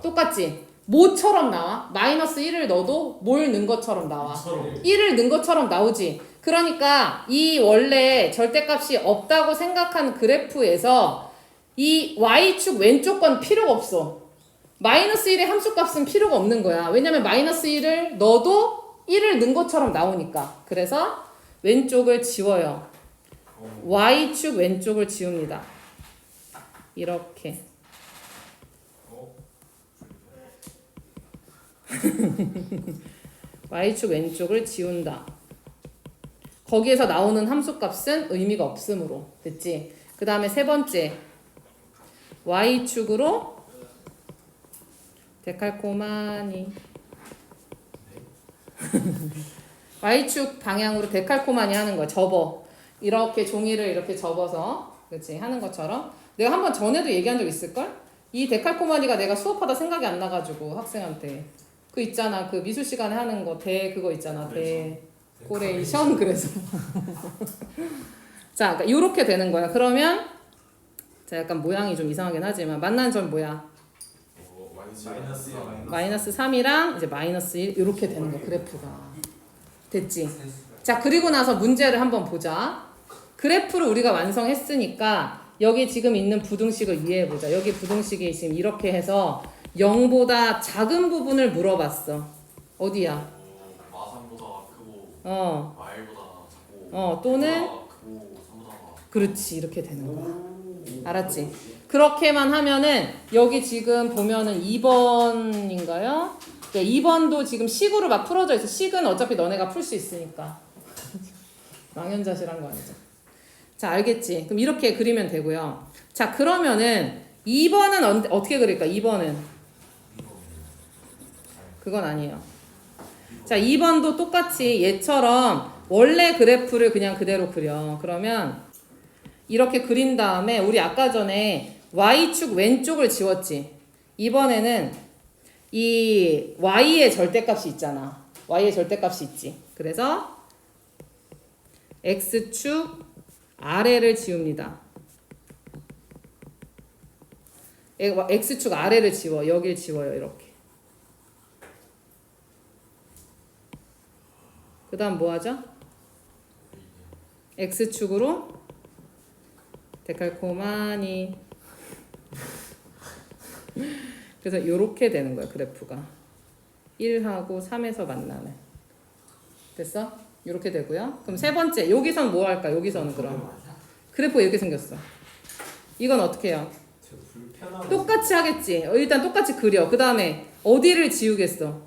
똑같지? 뭐처럼 나와? 마이너스 1을 넣어도 뭘 넣은 것처럼 나와. 1을 넣은 것처럼 나오지. 그러니까 이 원래 절대값이 없다고 생각한 그래프에서 이 y축 왼쪽 건 필요가 없어. 마이너스 1의 함수값은 필요가 없는 거야. 왜냐면 마이너스 1을 넣어도 1을 넣은 것처럼 나오니까. 그래서 왼쪽을 지워요. y축 왼쪽을 지웁니다. 이렇게. y축 왼쪽을 지운다. 거기에서 나오는 함수값은 의미가 없으므로. 됐지? 그 다음에 세 번째. y축으로 데칼코마니 y축 방향으로 데칼코마니 하는 거야. 접어. 이렇게 종이를 이렇게 접어서 그렇지 하는 것처럼. 내가 한번 전에도 얘기한 적 있을걸? 이 데칼코마니가 내가 수업하다 생각이 안 나가지고 학생한테 그 있잖아. 그 미술 시간에 하는 거 그거 있잖아. 데코레이션. 그래서 자, 그러니까 요렇게 되는 거야. 그러면 자, 약간 모양이 좀 이상하긴 하지만 만난 점 뭐야? 마이너스 3이랑 이제 마이너스 1 이렇게 되는 거야. 그래프가. 됐지? 자, 그리고 나서 문제를 한번 보자. 그래프를 우리가 완성했으니까 여기 지금 있는 부등식을 이해해보자. 여기 부등식이 지금 이렇게 해서 0보다 작은 부분을 물어봤어. 어디야? 마3보다 크고 어. 마일보다 작고 또는 크고 3보다 그렇지. 이렇게 되는 거야. 알았지? 그렇게만 하면은 여기 지금 보면은 2번인가요? 2번도 지금 식으로 막 풀어져 있어. 식은 어차피 너네가 풀 수 있으니까. 망연자실한 거 아니죠? 자, 알겠지? 그럼 이렇게 그리면 되고요. 자, 그러면은 2번은 어떻게 그릴까? 2번은 그건 아니에요. 자, 2번도 똑같이 얘처럼 원래 그래프를 그냥 그대로 그려. 그러면 이렇게 그린 다음에 우리 아까 전에 y축 왼쪽을 지웠지. 이번에는 이 y의 절대값이 있잖아. y의 절대값이 있지. 그래서 x축 아래를 지웁니다. x축 아래를 지워. 여길 지워요. 이렇게. 그 다음 뭐 하죠? x축으로 데칼코마니. 그래서 요렇게 되는 거야 그래프가. 1하고 3에서 만나는. 됐어? 요렇게 되고요. 그럼 세 번째 여기선 뭐 할까? 여기서는 그럼 그래프 이렇게 생겼어. 이건 어떻게 해요? 불편한 똑같이 하겠지. 일단 똑같이 그려. 그 다음에 어디를 지우겠어?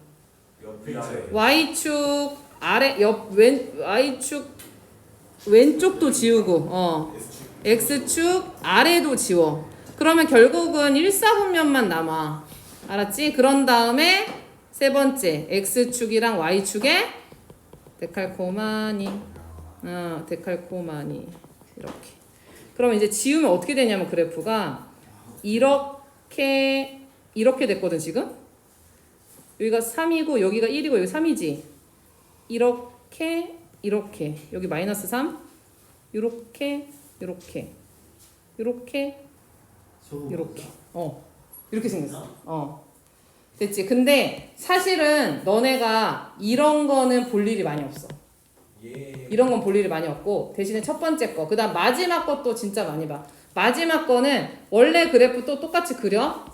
옆에 아래 Y축 아래 Y축 왼쪽도 지우고 X축 아래도 지워. 그러면 결국은 1사분면만 남아. 알았지? 그런 다음에 세 번째 X축이랑 Y축에 데칼코마니. 데칼코마니. 이렇게. 그러면 이제 지우면 어떻게 되냐면 그래프가 이렇게 됐거든 지금. 여기가 3이고 여기가 1이고 여기 3이지. 이렇게 여기 마이너스 3 이렇게 이렇게 생겼어. 됐지. 근데 사실은 너네가 이런 거는 볼 일이 많이 없어. 이런 건 볼 일이 많이 없고 대신에 첫 번째 거 그다음 마지막 것도 진짜 많이 봐. 마지막 거는 원래 그래프 또 똑같이 그려.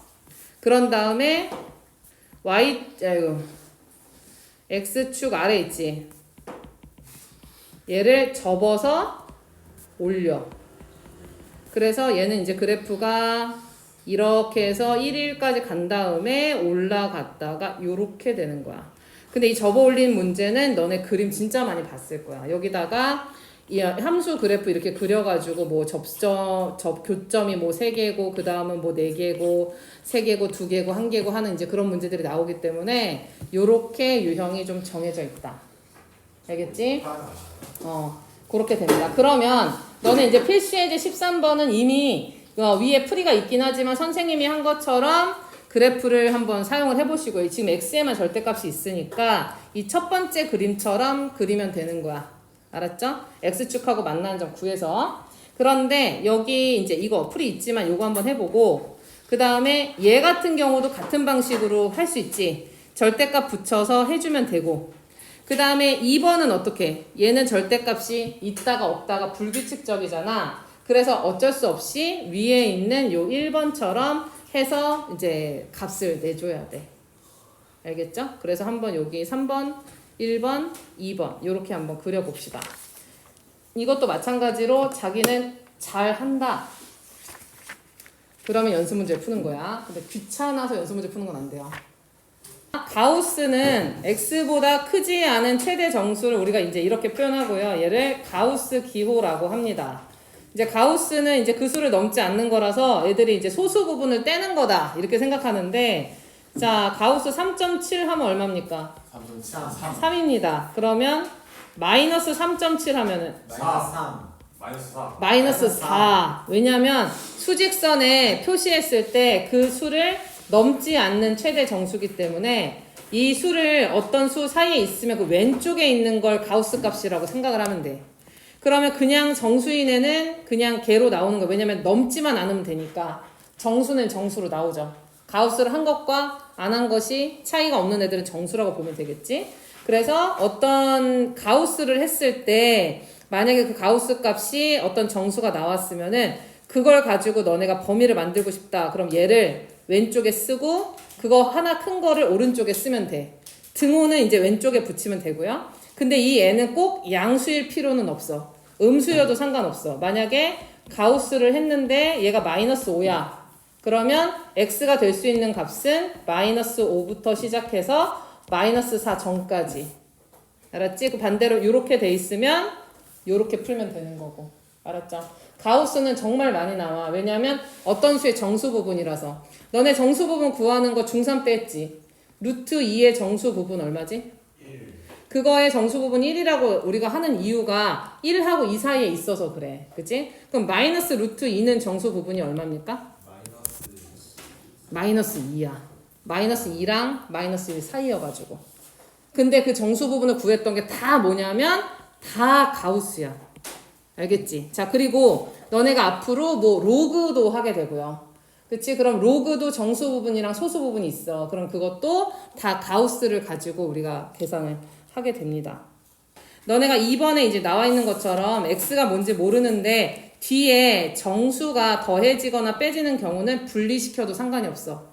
그런 다음에 X축 아래 있지. 얘를 접어서 올려. 그래서 얘는 이제 그래프가 이렇게 해서 1일까지 간 다음에 올라갔다가 요렇게 되는 거야. 근데 이 접어 올린 문제는 너네 그림 진짜 많이 봤을 거야. 여기다가 이 함수 그래프 이렇게 그려가지고 뭐 교점이 뭐 3개고 그 다음은 뭐 4개고 3개고 2개고 1개고 하는 이제 그런 문제들이 나오기 때문에 요렇게 유형이 좀 정해져 있다. 알겠지? 그렇게 됩니다. 그러면 너는 이제 필수예제 13번은 이미 위에 풀이가 있긴 하지만 선생님이 한 것처럼 그래프를 한번 사용을 해보시고요. 지금 x에만 절대값이 있으니까 이 첫 번째 그림처럼 그리면 되는 거야. 알았죠? x축하고 만나는 점 구해서. 그런데 여기 이제 이거 풀이 있지만 요거 한번 해보고 그 다음에 얘 같은 경우도 같은 방식으로 할 수 있지. 절대값 붙여서 해주면 되고 그 다음에 2번은 어떻게? 얘는 절대값이 있다가 없다가 불규칙적이잖아. 그래서 어쩔 수 없이 위에 있는 요 1번처럼 해서 이제 값을 내줘야 돼. 알겠죠? 그래서 한번 여기 3번, 1번, 2번 요렇게 한번 그려봅시다. 이것도 마찬가지로 자기는 잘 한다. 그러면 연습 문제를 푸는 거야. 근데 귀찮아서 연습 문제 푸는 건 안 돼요. 가우스는 x보다 크지 않은 최대 정수를 우리가 이제 이렇게 표현하고요. 얘를 가우스 기호라고 합니다. 이제 가우스는 이제 그 수를 넘지 않는 거라서 애들이 이제 소수 부분을 떼는 거다 이렇게 생각하는데 자 가우스 3.7 하면 얼마입니까? 3.7 3입니다. 그러면 마이너스 3.7 하면은 마이너스 4. 왜냐면 수직선에 표시했을 때 그 수를 넘지 않는 최대 정수기 때문에 이 수를 어떤 수 사이에 있으면 그 왼쪽에 있는 걸 가우스 값이라고 생각을 하면 돼. 그러면 그냥 정수인에는 그냥 개로 나오는 거. 왜냐면 넘지만 않으면 되니까 정수는 정수로 나오죠. 가우스를 한 것과 안 한 것이 차이가 없는 애들은 정수라고 보면 되겠지. 그래서 어떤 가우스를 했을 때 만약에 그 가우스 값이 어떤 정수가 나왔으면은 그걸 가지고 너네가 범위를 만들고 싶다. 그럼 얘를 왼쪽에 쓰고 그거 하나 큰 거를 오른쪽에 쓰면 돼. 등호는 이제 왼쪽에 붙이면 되고요. 근데 이 애는 꼭 양수일 필요는 없어. 음수여도 상관없어. 만약에 가우스를 했는데 얘가 마이너스 5야. 그러면 x가 될 수 있는 값은 마이너스 5부터 시작해서 마이너스 4 전까지. 알았지? 그 반대로 이렇게 돼 있으면 이렇게 풀면 되는 거고. 알았죠? 가우스는 정말 많이 나와. 왜냐면 어떤 수의 정수 부분이라서. 너네 정수 부분 구하는 거 중3 때 했지. 루트 2의 정수 부분 얼마지? 1 그거의 정수 부분 1이라고 우리가 하는 이유가 1하고 2 사이에 있어서 그래. 그치? 그럼 마이너스 루트 2는 정수 부분이 얼마입니까? 마이너스 2야. 마이너스 2랑 마이너스 1 사이여가지고. 근데 그 정수 부분을 구했던 게 다 뭐냐면 다 가우스야. 알겠지? 자, 그리고 너네가 앞으로 뭐 로그도 하게 되고요. 그치? 그럼 로그도 정수 부분이랑 소수 부분이 있어. 그럼 그것도 다 가우스를 가지고 우리가 계산을 하게 됩니다. 너네가 2번에 이제 나와 있는 것처럼 x가 뭔지 모르는데 뒤에 정수가 더해지거나 빼지는 경우는 분리시켜도 상관이 없어.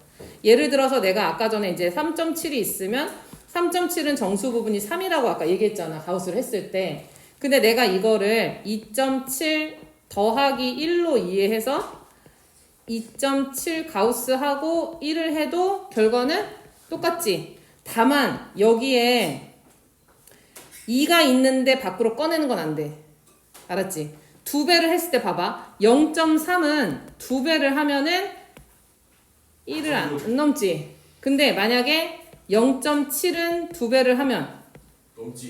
예를 들어서 내가 아까 전에 이제 3.7이 있으면 3.7은 정수 부분이 3이라고 아까 얘기했잖아. 가우스를 했을 때. 근데 내가 이거를 2.7 더하기 1로 이해해서 2.7 가우스하고 1을 해도 결과는 똑같지. 다만 여기에 2가 있는데 밖으로 꺼내는 건 안 돼. 알았지? 2배를 했을 때 봐봐. 0.3은 2배를 하면은 1을 안 넘지. 근데 만약에 0.7은 2배를 하면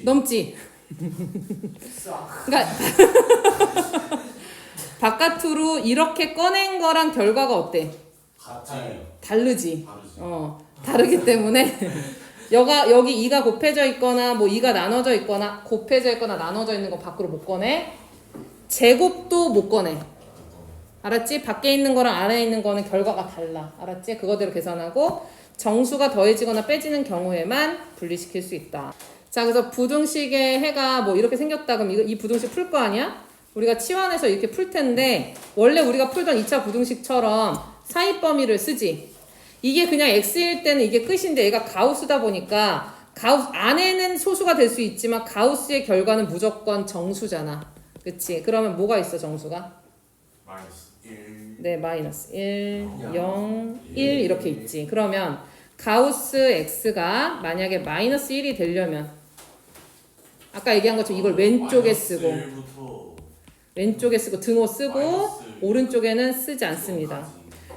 넘지. 그러니까 바깥으로 이렇게 꺼낸 거랑 결과가 어때? 다르지. 다르기 때문에 여기 2가 곱해져 있거나 뭐 2가 나눠져 있거나 곱해져 있거나 나눠져 있는 거 밖으로 못 꺼내. 제곱도 못 꺼내. 알았지? 밖에 있는 거랑 안에 있는 거는 결과가 달라. 알았지? 그거대로 계산하고 정수가 더해지거나 빼지는 경우에만 분리시킬 수 있다. 자, 그래서 부등식의 해가 뭐 이렇게 생겼다. 그럼 이 부등식 풀 거 아니야? 우리가 치환해서 이렇게 풀 텐데 원래 우리가 풀던 2차 부등식처럼 사이 범위를 쓰지. 이게 그냥 x일 때는 이게 끝인데 얘가 가우스다 보니까 가우스 안에는 소수가 될 수 있지만 가우스의 결과는 무조건 정수잖아. 그치? 그러면 뭐가 있어 정수가? 네, 마이너스 1, 0, 1 이렇게 있지. 그러면 가우스 x가 만약에 마이너스 1이 되려면 아까 얘기한 것처럼 이걸 왼쪽에 쓰고 등호 쓰고 오른쪽에는 쓰지 않습니다.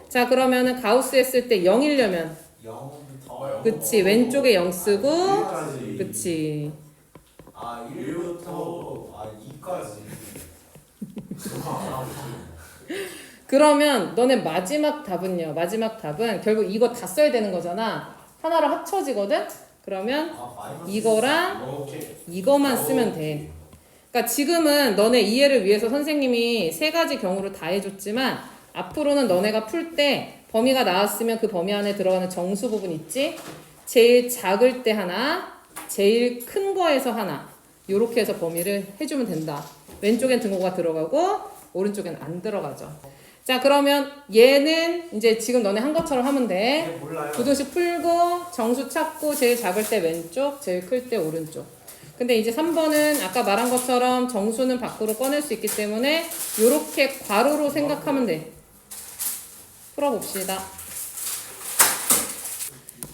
자, 그러면은 가우스 했을 때 0이려면 그치, 왼쪽에 0 쓰고 그치. 1부터 2까지. 그러면 너네 마지막 답은요? 마지막 답은 결국 이거 다 써야 되는 거잖아. 하나로 합쳐지거든? 그러면 이거랑 이거만 쓰면 돼. 그러니까 지금은 너네 이해를 위해서 선생님이 3가지 경우를 다 해줬지만 앞으로는 너네가 풀 때 범위가 나왔으면 그 범위 안에 들어가는 정수 부분 있지? 제일 작을 때 하나, 제일 큰 거에서 하나 요렇게 해서 범위를 해주면 된다. 왼쪽엔 등호가 들어가고 오른쪽엔 안 들어가죠. 자, 그러면 얘는 이제 지금 너네 한 것처럼 하면 돼. 부등식 풀고 정수 찾고 제일 작을 때 왼쪽, 제일 클 때 오른쪽. 근데 이제 3번은 아까 말한 것처럼 정수는 밖으로 꺼낼 수 있기 때문에 요렇게 괄호로 생각하면 돼. 풀어봅시다.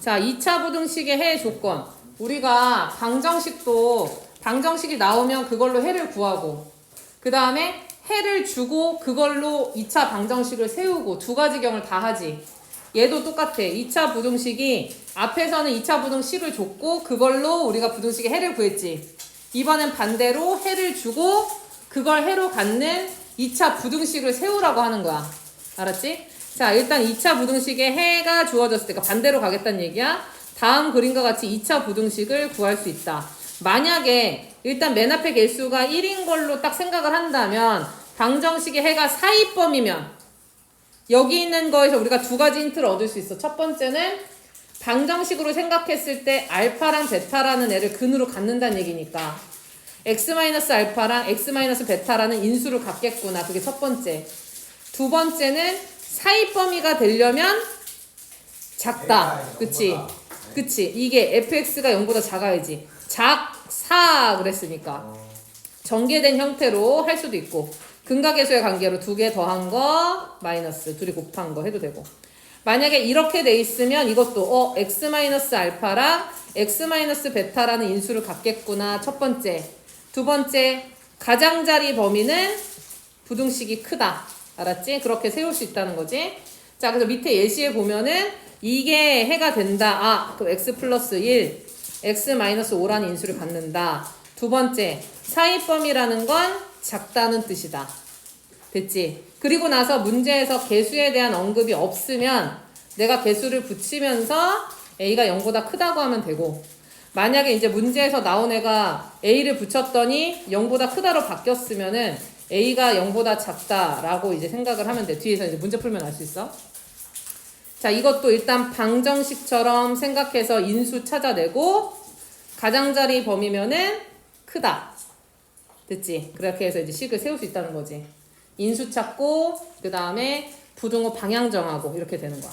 자, 2차 부등식의 해 조건. 우리가 방정식이 나오면 그걸로 해를 구하고 그 다음에 해를 주고 그걸로 2차 방정식을 세우고 2가지 경우를 다 하지. 얘도 똑같아. 2차 부등식이 앞에서는 2차 부등식을 줬고 그걸로 우리가 부등식의 해를 구했지. 이번엔 반대로 해를 주고 그걸 해로 갖는 2차 부등식을 세우라고 하는 거야. 알았지? 자, 일단 2차 부등식의 해가 주어졌을 때 반대로 가겠다는 얘기야. 다음 그림과 같이 2차 부등식을 구할 수 있다. 만약에 일단 맨 앞에 개수가 1인 걸로 딱 생각을 한다면 방정식의 해가 사이범이면 여기 있는 거에서 우리가 2가지 힌트를 얻을 수 있어. 첫 번째는 방정식으로 생각했을 때 알파랑 베타라는 애를 근으로 갖는다는 얘기니까 x-알파랑 x-베타라는 인수를 갖겠구나. 그게 첫 번째. 두 번째는 사이범위가 되려면 작다. 그치? 그치? 이게 fx가 0보다 작아야지. 작사 그랬으니까 전개된 형태로 할 수도 있고 근각계수의 관계로 2개 더한 거 마이너스 둘이 곱한 거 해도 되고 만약에 이렇게 돼 있으면 이것도 x-알파랑 x-베타라는 인수를 갖겠구나. 첫 번째. 두 번째, 가장자리 범위는 부등식이 크다. 알았지? 그렇게 세울 수 있다는 거지. 자, 그래서 밑에 예시에 보면은 이게 해가 된다. 그럼 x 플러스 1, x 마이너스 5라는 인수를 갖는다. 두 번째, 사이범위라는 건 작다는 뜻이다. 됐지? 그리고 나서 문제에서 개수에 대한 언급이 없으면 내가 개수를 붙이면서 a가 0보다 크다고 하면 되고 만약에 이제 문제에서 나온 애가 a를 붙였더니 0보다 크다로 바뀌었으면은 a가 0보다 작다라고 이제 생각을 하면 돼. 뒤에서 이제 문제 풀면 알 수 있어. 자, 이것도 일단 방정식처럼 생각해서 인수 찾아내고 가장자리 범위면은 크다. 됐지? 그렇게 해서 이제 식을 세울 수 있다는 거지. 인수 찾고 그 다음에 부등호 방향 정하고 이렇게 되는 거야.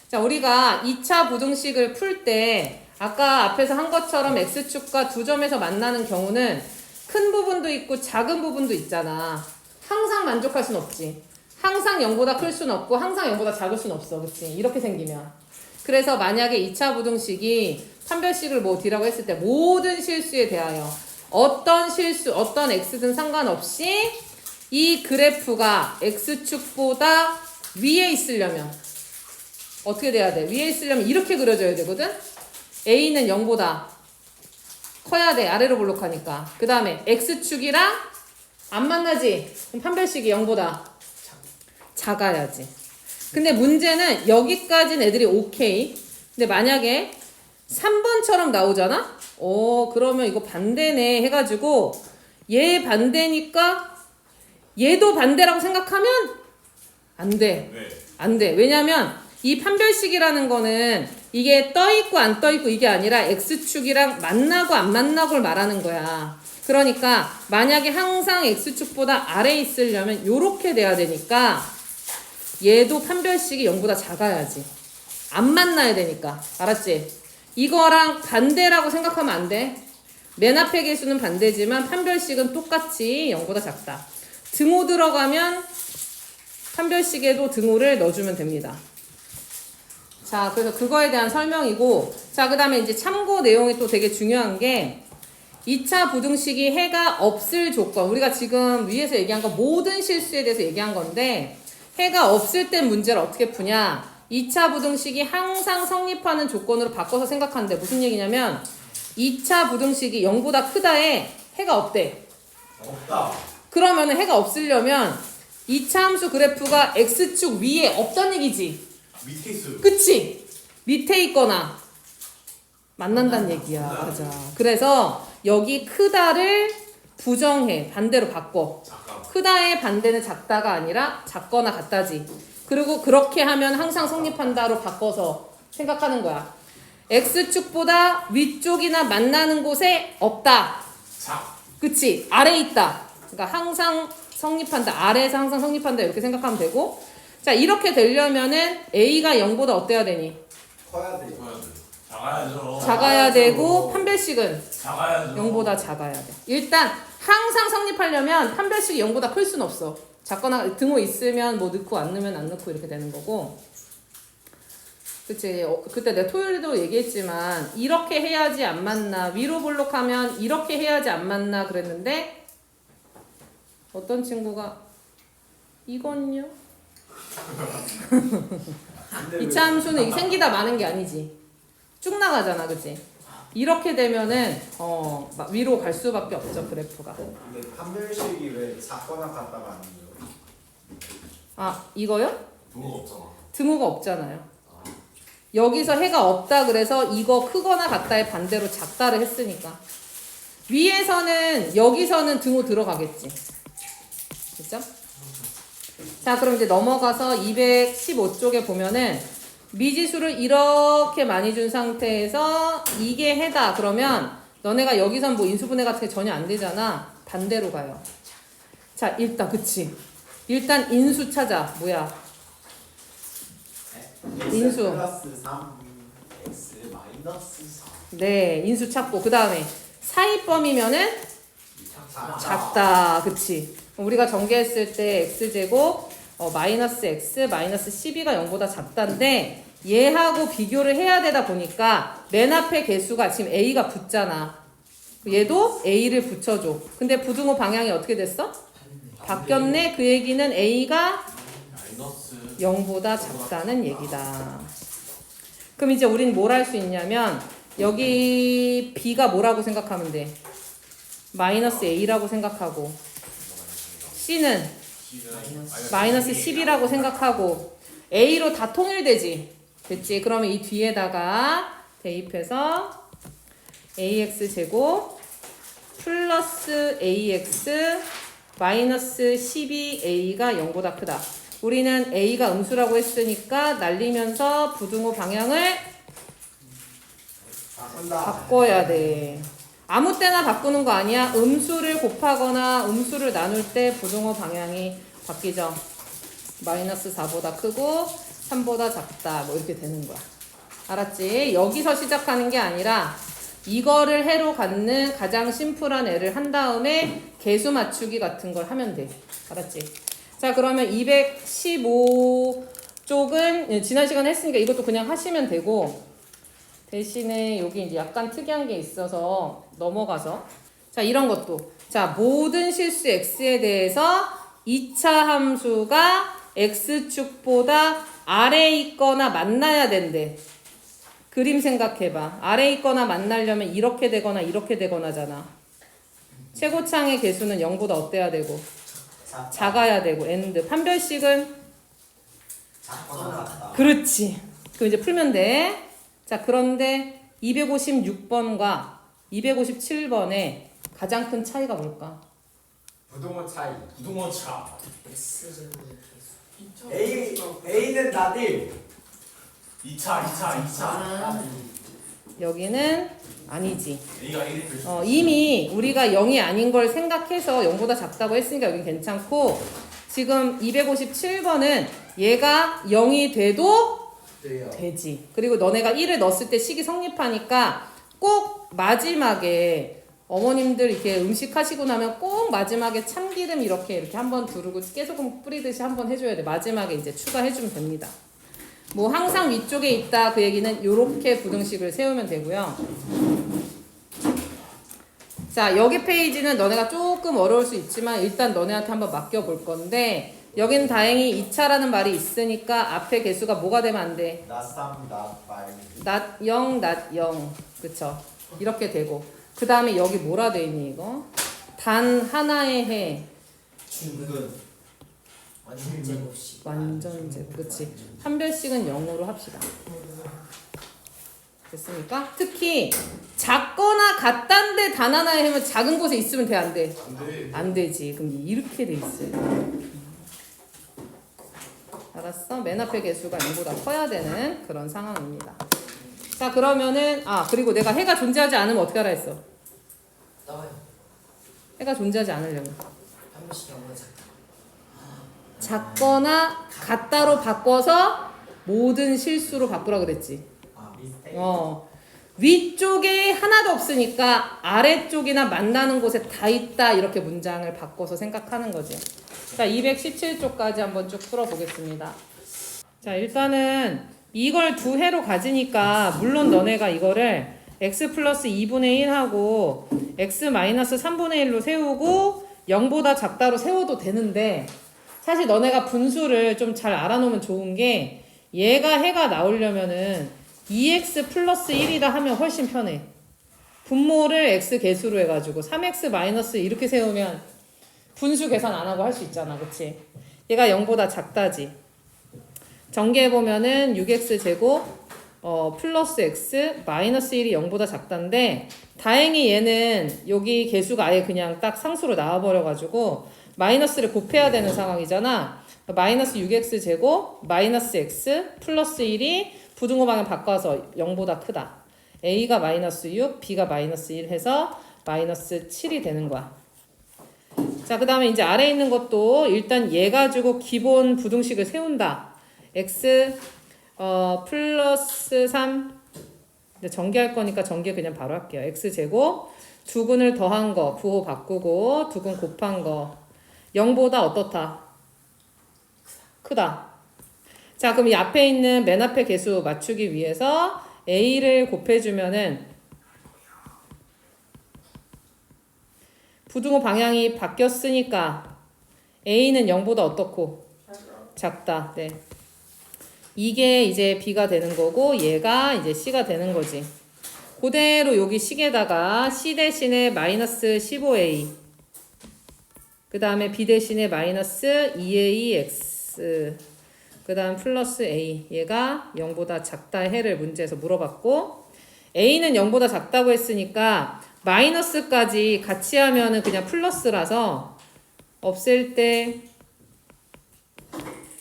자, 우리가 2차 부등식을 풀 때 아까 앞에서 한 것처럼 x축과 두 점에서 만나는 경우는 큰 부분도 있고 작은 부분도 있잖아. 항상 만족할 순 없지. 항상 0보다 클 순 없고 항상 0보다 작을 순 없어. 그치? 이렇게 생기면. 그래서 만약에 2차 부등식이 판별식을 뭐 D라고 했을 때 모든 실수에 대하여 어떤 실수, 어떤 x든 상관없이 이 그래프가 x축보다 위에 있으려면 어떻게 돼야 돼? 위에 있으려면 이렇게 그려져야 되거든? A는 0보다 커야 돼. 아래로 볼록하니까. 그 다음에 x축이랑 안 만나지? 그럼 판별식이 0보다 작아야지. 근데 문제는 여기까지는 애들이 오케이. 근데 만약에 3번처럼 나오잖아? 그러면 이거 반대네 해가지고 얘 반대니까 얘도 반대라고 생각하면 안 돼. 네. 안 돼. 왜냐면 이 판별식이라는 거는 이게 떠있고 안 떠있고 이게 아니라 x축이랑 만나고 안 만나고를 말하는 거야. 그러니까 만약에 항상 x축보다 아래에 있으려면 요렇게 돼야 되니까 얘도 판별식이 0보다 작아야지. 안 만나야 되니까. 알았지? 이거랑 반대라고 생각하면 안 돼. 맨 앞에 개수는 반대지만 판별식은 똑같이 0보다 작다. 등호 들어가면 판별식에도 등호를 넣어주면 됩니다. 자, 그래서 그거에 대한 설명이고, 자, 그 다음에 이제 참고 내용이 또 되게 중요한 게 2차 부등식이 해가 없을 조건. 우리가 지금 위에서 얘기한 거 모든 실수에 대해서 얘기한 건데 해가 없을 땐 문제를 어떻게 푸냐. 2차 부등식이 항상 성립하는 조건으로 바꿔서 생각하는데 무슨 얘기냐면 2차 부등식이 0보다 크다에 해가 없대. 없다. 그러면 해가 없으려면 2차 함수 그래프가 x축 위에 없다는 얘기지. 밑에 있어요. 그치? 밑에 있거나 만난다는 얘기야. 맞아. 그래서 여기 크다를 부정해. 반대로 바꿔. 잠깐. 크다의 반대는 작다가 아니라 작거나 같다지. 그리고 그렇게 하면 항상 성립한다로 바꿔서 생각하는 거야. x축보다 위쪽이나 만나는 곳에 없다. 작. 그치? 아래에 있다. 그러니까 항상 성립한다. 아래에서 항상 성립한다. 이렇게 생각하면 되고. 자, 이렇게 되려면은 A가 0보다 어때야 되니? 커야 돼. 작아야죠. 작아야 되고 판별식은 작아야죠. 0보다 작아야 돼. 일단 항상 성립하려면 판별식이 0보다 클 수는 없어. 작거나 등호 있으면 뭐 넣고 안 넣으면 안 넣고 이렇게 되는 거고. 그치? 그때 내가 토요일에도 얘기했지만 이렇게 해야지 안 맞나. 위로 볼록하면 이렇게 해야지 안 맞나 그랬는데 어떤 친구가 이건요? 이차 함수는 이게 생기다 마는 게 아니지. 쭉 나가잖아, 그치? 이렇게 되면은 막 위로 갈 수밖에 없죠, 그래프가. 근데 판별식이 왜 작거나 같다가 아니에요? 아, 이거요? 등호가 없잖아. 등호가 없잖아요. 여기서 해가 없다 그래서 이거 크거나 같다의 반대로 작다를 했으니까. 위에서는 여기서는 등호 들어가겠지. 그죠? 자, 그럼 이제 넘어가서 215쪽에 보면은 미지수를 이렇게 많이 준 상태에서 이게 해다 그러면 너네가 여기선 뭐 인수분해 같은 게 전혀 안 되잖아. 반대로 가요. 자, 일단 그치. 일단 인수 찾아. 뭐야? 인수. 플러스 3 x 마이너스 4 네, 인수 찾고 그 다음에 사이범위면은 작다. 그치. 우리가 전개했을 때 x제곱 마이너스 x 마이너스 12가 0보다 작다인데 얘하고 비교를 해야 되다 보니까 맨 앞에 개수가 지금 a가 붙잖아. 얘도 a를 붙여줘. 근데 부등호 방향이 어떻게 됐어? 바뀌었네. 그 얘기는 a가 마이너스 0보다 작다는 얘기다. 그럼 이제 우린 뭘 할 수 있냐면 여기 b가 뭐라고 생각하면 돼? 마이너스 a라고 생각하고 c는 마이너스 10이라고 생각하고 a로 다 통일되지. 됐지? 그러면 이 뒤에다가 대입해서 ax 제곱 플러스 ax 마이너스 12a가 0보다 크다. 우리는 a가 음수라고 했으니까 날리면서 부등호 방향을 바꾼다. 바꿔야 돼. 아무 때나 바꾸는 거 아니야. 음수를 곱하거나 음수를 나눌 때 부등호 방향이 바뀌죠. 마이너스 4보다 크고 3보다 작다. 뭐 이렇게 되는 거야. 알았지? 여기서 시작하는 게 아니라 이거를 해로 갖는 가장 심플한 애를 한 다음에 개수 맞추기 같은 걸 하면 돼. 알았지? 자, 그러면 215쪽은 지난 시간에 했으니까 이것도 그냥 하시면 되고, 대신에 여기 이제 약간 특이한 게 있어서 넘어가서, 자, 이런 것도. 자, 모든 실수 x에 대해서 2차 함수가 x축보다 아래에 있거나 만나야 된대. 그림 생각해봐. 아래에 있거나 만나려면 이렇게 되거나 이렇게 되거나잖아. 최고창의 개수는 0보다 어때야 되고? 작아야 되고. 엔드. 판별식은? 작거나 같다. 그렇지. 그럼 이제 풀면 돼. 자, 그런데 256번과 257번의 가장 큰 차이가 뭘까? 부동호 차이. 부등호 차. A는 나딜. 2차. 여기는 아니지. A가 1일 이미 우리가 0이 아닌 걸 생각해서 0보다 작다고 했으니까 여기 괜찮고, 지금 257번은 얘가 0이 돼도 돼요. 되지. 그리고 너네가 1을 넣었을 때 식이 성립하니까 꼭 마지막에 어머님들 이렇게 음식 하시고 나면 꼭 마지막에 참기름 이렇게 한번 두르고 깨소금 뿌리듯이 한번 해줘야 돼. 마지막에 이제 추가해주면 됩니다. 뭐 항상 위쪽에 있다 그 얘기는 요렇게 부등식을 세우면 되고요. 자, 여기 페이지는 너네가 조금 어려울 수 있지만 일단 너네한테 한번 맡겨볼 건데, 여긴 다행히 2차라는 말이 있으니까 앞에 개수가 뭐가 되면 안 돼? 나3, 나5. not 0, not 0. 그쵸? 이렇게 되고. 그 다음에 여기 뭐라 돼 있니 이거? 단 하나의 해. 중근. 완전제곱식. 완전제곱. 그치? 판별식은 0으로 합시다. 됐습니까? 특히 작거나 같단데 단 하나의 해면 작은 곳에 있으면 돼, 안 돼? 안 되지. 그럼 이렇게 돼 있어요. 알았어? 맨 앞에 개수가 0보다 커야 되는 그런 상황입니다. 자, 그러면은 그리고 내가 해가 존재하지 않으면 어떻게 하라 했어? 나와요. 해가 존재하지 않으려면 한 번씩 영어 작다. 작거나 같다로 바꿔서 모든 실수로 바꾸라 그랬지. 미스테이크. 위쪽에 하나도 없으니까 아래쪽이나 만나는 곳에 다 있다 이렇게 문장을 바꿔서 생각하는 거지. 자, 217쪽까지 한번 쭉 풀어보겠습니다. 자, 일단은 이걸 두 해로 가지니까 물론 너네가 이거를 x 플러스 2분의 1하고 x 마이너스 3분의 1로 세우고 0보다 작다로 세워도 되는데, 사실 너네가 분수를 좀 잘 알아놓으면 좋은 게, 얘가 해가 나오려면은 2x 플러스 1이다 하면 훨씬 편해. 분모를 x 개수로 해가지고 3x 마이너스 이렇게 세우면 분수 계산 안 하고 할 수 있잖아. 그치? 얘가 0보다 작다지. 전개해보면은 6x 제곱 플러스 x 마이너스 1이 0보다 작다인데, 다행히 얘는 여기 개수가 아예 그냥 딱 상수로 나와버려가지고 마이너스를 곱해야 되는 상황이잖아. 마이너스 6x 제곱 마이너스 x 플러스 1이 부등호 방향 바꿔서 0보다 크다. a가 마이너스 6, b가 마이너스 1 해서 마이너스 7이 되는 거야. 자, 그 다음에 이제 아래에 있는 것도 일단 얘 가지고 기본 부등식을 세운다. x 플러스 3, 근데 전개할 거니까 전개 그냥 바로 할게요. x제곱 두근을 더한 거 부호 바꾸고 두근 곱한 거 0보다 어떻다? 크다. 자, 그럼 이 앞에 있는 맨 앞에 개수 맞추기 위해서 a를 곱해주면은 부등호 방향이 바뀌었으니까 a는 0보다 어떻고? 작다. 네. 이게 이제 b가 되는 거고 얘가 이제 c가 되는 거지. 그대로 여기 식에다가 c 대신에 마이너스 15a, 그 다음에 b 대신에 마이너스 2ax, 그 다음 플러스 a, 얘가 0보다 작다 해를 문제에서 물어봤고, a는 0보다 작다고 했으니까 마이너스까지 같이 하면은 그냥 플러스라서 없앨 때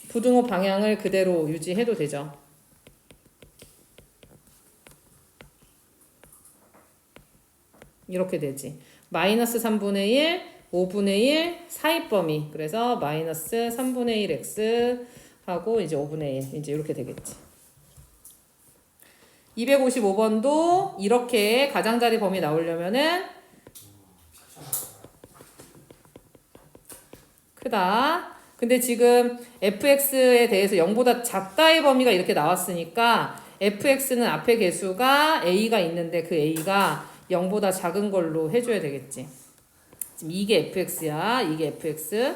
부등호 방향을 그대로 유지해도 되죠. 이렇게 되지. 마이너스 3분의 1, 5분의 1 사이 범위. 그래서 마이너스 3분의 1 x 하고 이제 5분의 1 이제 이렇게 되겠지. 255번도 이렇게 가장자리 범위 나오려면은 크다. 근데 지금 fx에 대해서 0보다 작다의 범위가 이렇게 나왔으니까 fx는 앞에 개수가 a가 있는데 그 a가 0보다 작은 걸로 해줘야 되겠지. 지금 이게 fx야. 이게 fx.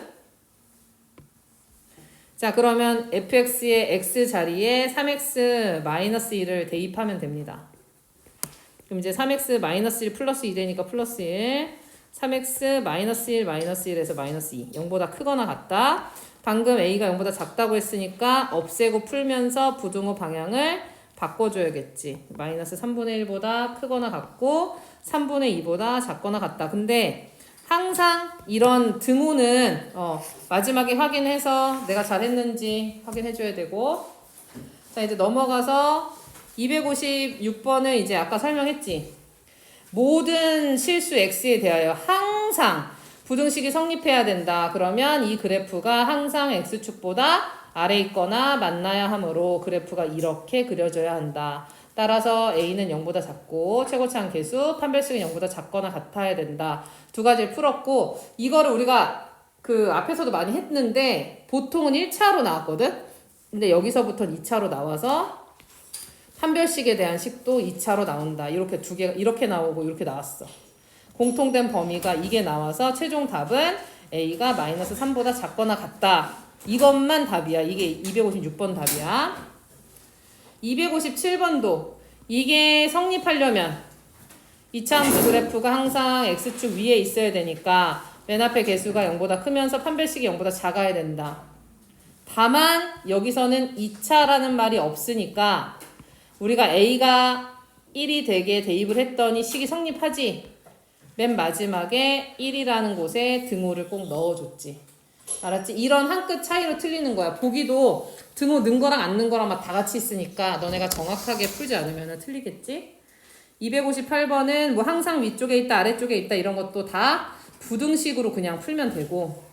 자, 그러면 fx의 x 자리에 3x-1을 대입하면 됩니다. 그럼 이제 3x-1 플러스 2 되니까 플러스 1. 3x-1 마이너스 1에서 마이너스 2. 0보다 크거나 같다. 방금 a가 0보다 작다고 했으니까 없애고 풀면서 부등호 방향을 바꿔줘야겠지. 마이너스 3분의 1보다 크거나 같고 3분의 2보다 작거나 같다. 근데 항상 이런 등호는 마지막에 확인해서 내가 잘했는지 확인해줘야 되고. 자, 이제 넘어가서 256번을 이제 아까 설명했지. 모든 실수 x에 대하여 항상 부등식이 성립해야 된다. 그러면 이 그래프가 항상 x축보다 아래 있거나 만나야 하므로 그래프가 이렇게 그려져야 한다. 따라서 a는 0보다 작고 최고차항 계수 판별식은 0보다 작거나 같아야 된다. 두 가지를 풀었고 이거를 우리가 그 앞에서도 많이 했는데 보통은 1차로 나왔거든. 근데 여기서부터는 2차로 나와서 판별식에 대한 식도 2차로 나온다. 이렇게 두 개가 이렇게 나오고 이렇게 나왔어. 공통된 범위가 이게 나와서 최종 답은 a가 마이너스 3보다 작거나 같다. 이것만 답이야. 이게 256번 답이야. 257번도 이게 성립하려면 이차함수 그래프가 항상 x축 위에 있어야 되니까 맨 앞에 개수가 0보다 크면서 판별식이 0보다 작아야 된다. 다만 여기서는 2차라는 말이 없으니까 우리가 a가 1이 되게 대입을 했더니 식이 성립하지. 맨 마지막에 1이라는 곳에 등호를 꼭 넣어줬지. 알았지? 이런 한 끗 차이로 틀리는 거야. 보기도 등호 넣은 거랑 안 넣은 거랑 막 다 같이 있으니까 너네가 정확하게 풀지 않으면 틀리겠지? 258번은 뭐 항상 위쪽에 있다 아래쪽에 있다 이런 것도 다 부등식으로 그냥 풀면 되고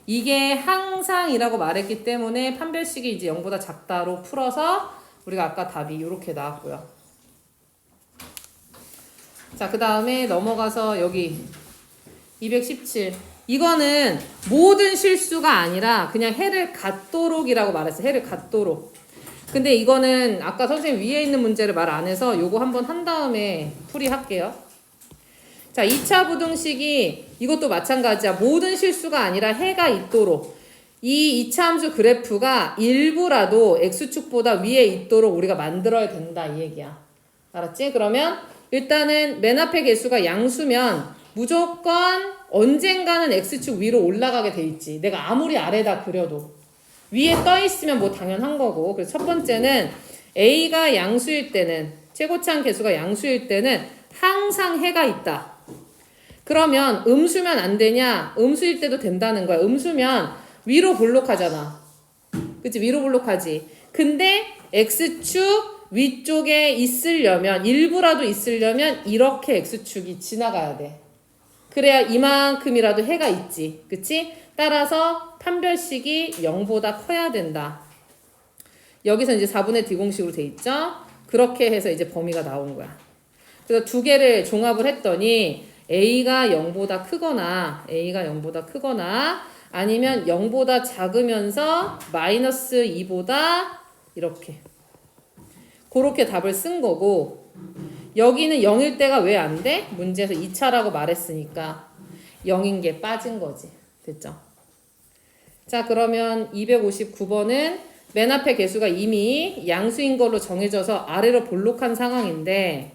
이게 항상이라고 말했기 때문에 판별식이 이제 0보다 작다로 풀어서 우리가 아까 답이 이렇게 나왔고요. 자, 그 다음에 넘어가서 여기 217 이거는 모든 실수가 아니라 그냥 해를 갖도록이라고 말했어. 해를 갖도록. 근데 이거는 아까 선생님 위에 있는 문제를 말 안 해서 요거 한번 한 다음에 풀이할게요. 자, 2차 부등식이 이것도 마찬가지야. 모든 실수가 아니라 해가 있도록 이 2차 함수 그래프가 일부라도 x축보다 위에 있도록 우리가 만들어야 된다 이 얘기야. 알았지? 그러면 일단은 맨 앞에 개수가 양수면 무조건 언젠가는 x축 위로 올라가게 돼 있지. 내가 아무리 아래다 그려도 위에 떠 있으면 뭐 당연한 거고. 그래서 첫 번째는 a가 양수일 때는 최고차항 개수가 양수일 때는 항상 해가 있다. 그러면 음수면 안 되냐? 음수일 때도 된다는 거야. 음수면 위로 볼록하잖아. 그치? 위로 볼록하지. 근데 x축 위쪽에 있으려면 일부라도 있으려면 이렇게 x축이 지나가야 돼. 그래야 이만큼이라도 해가 있지. 그치? 따라서 판별식이 0보다 커야 된다. 여기서 이제 4분의 D공식으로 돼 있죠? 그렇게 해서 이제 범위가 나온 거야. 그래서 두 개를 종합을 했더니 A가 0보다 크거나 아니면 0보다 작으면서 마이너스 2보다 이렇게. 그렇게 답을 쓴 거고 여기는 0일 때가 왜 안 돼? 문제에서 2차라고 말했으니까 0인 게 빠진 거지. 됐죠? 자, 그러면 259번은 맨 앞에 개수가 이미 양수인 걸로 정해져서 아래로 볼록한 상황인데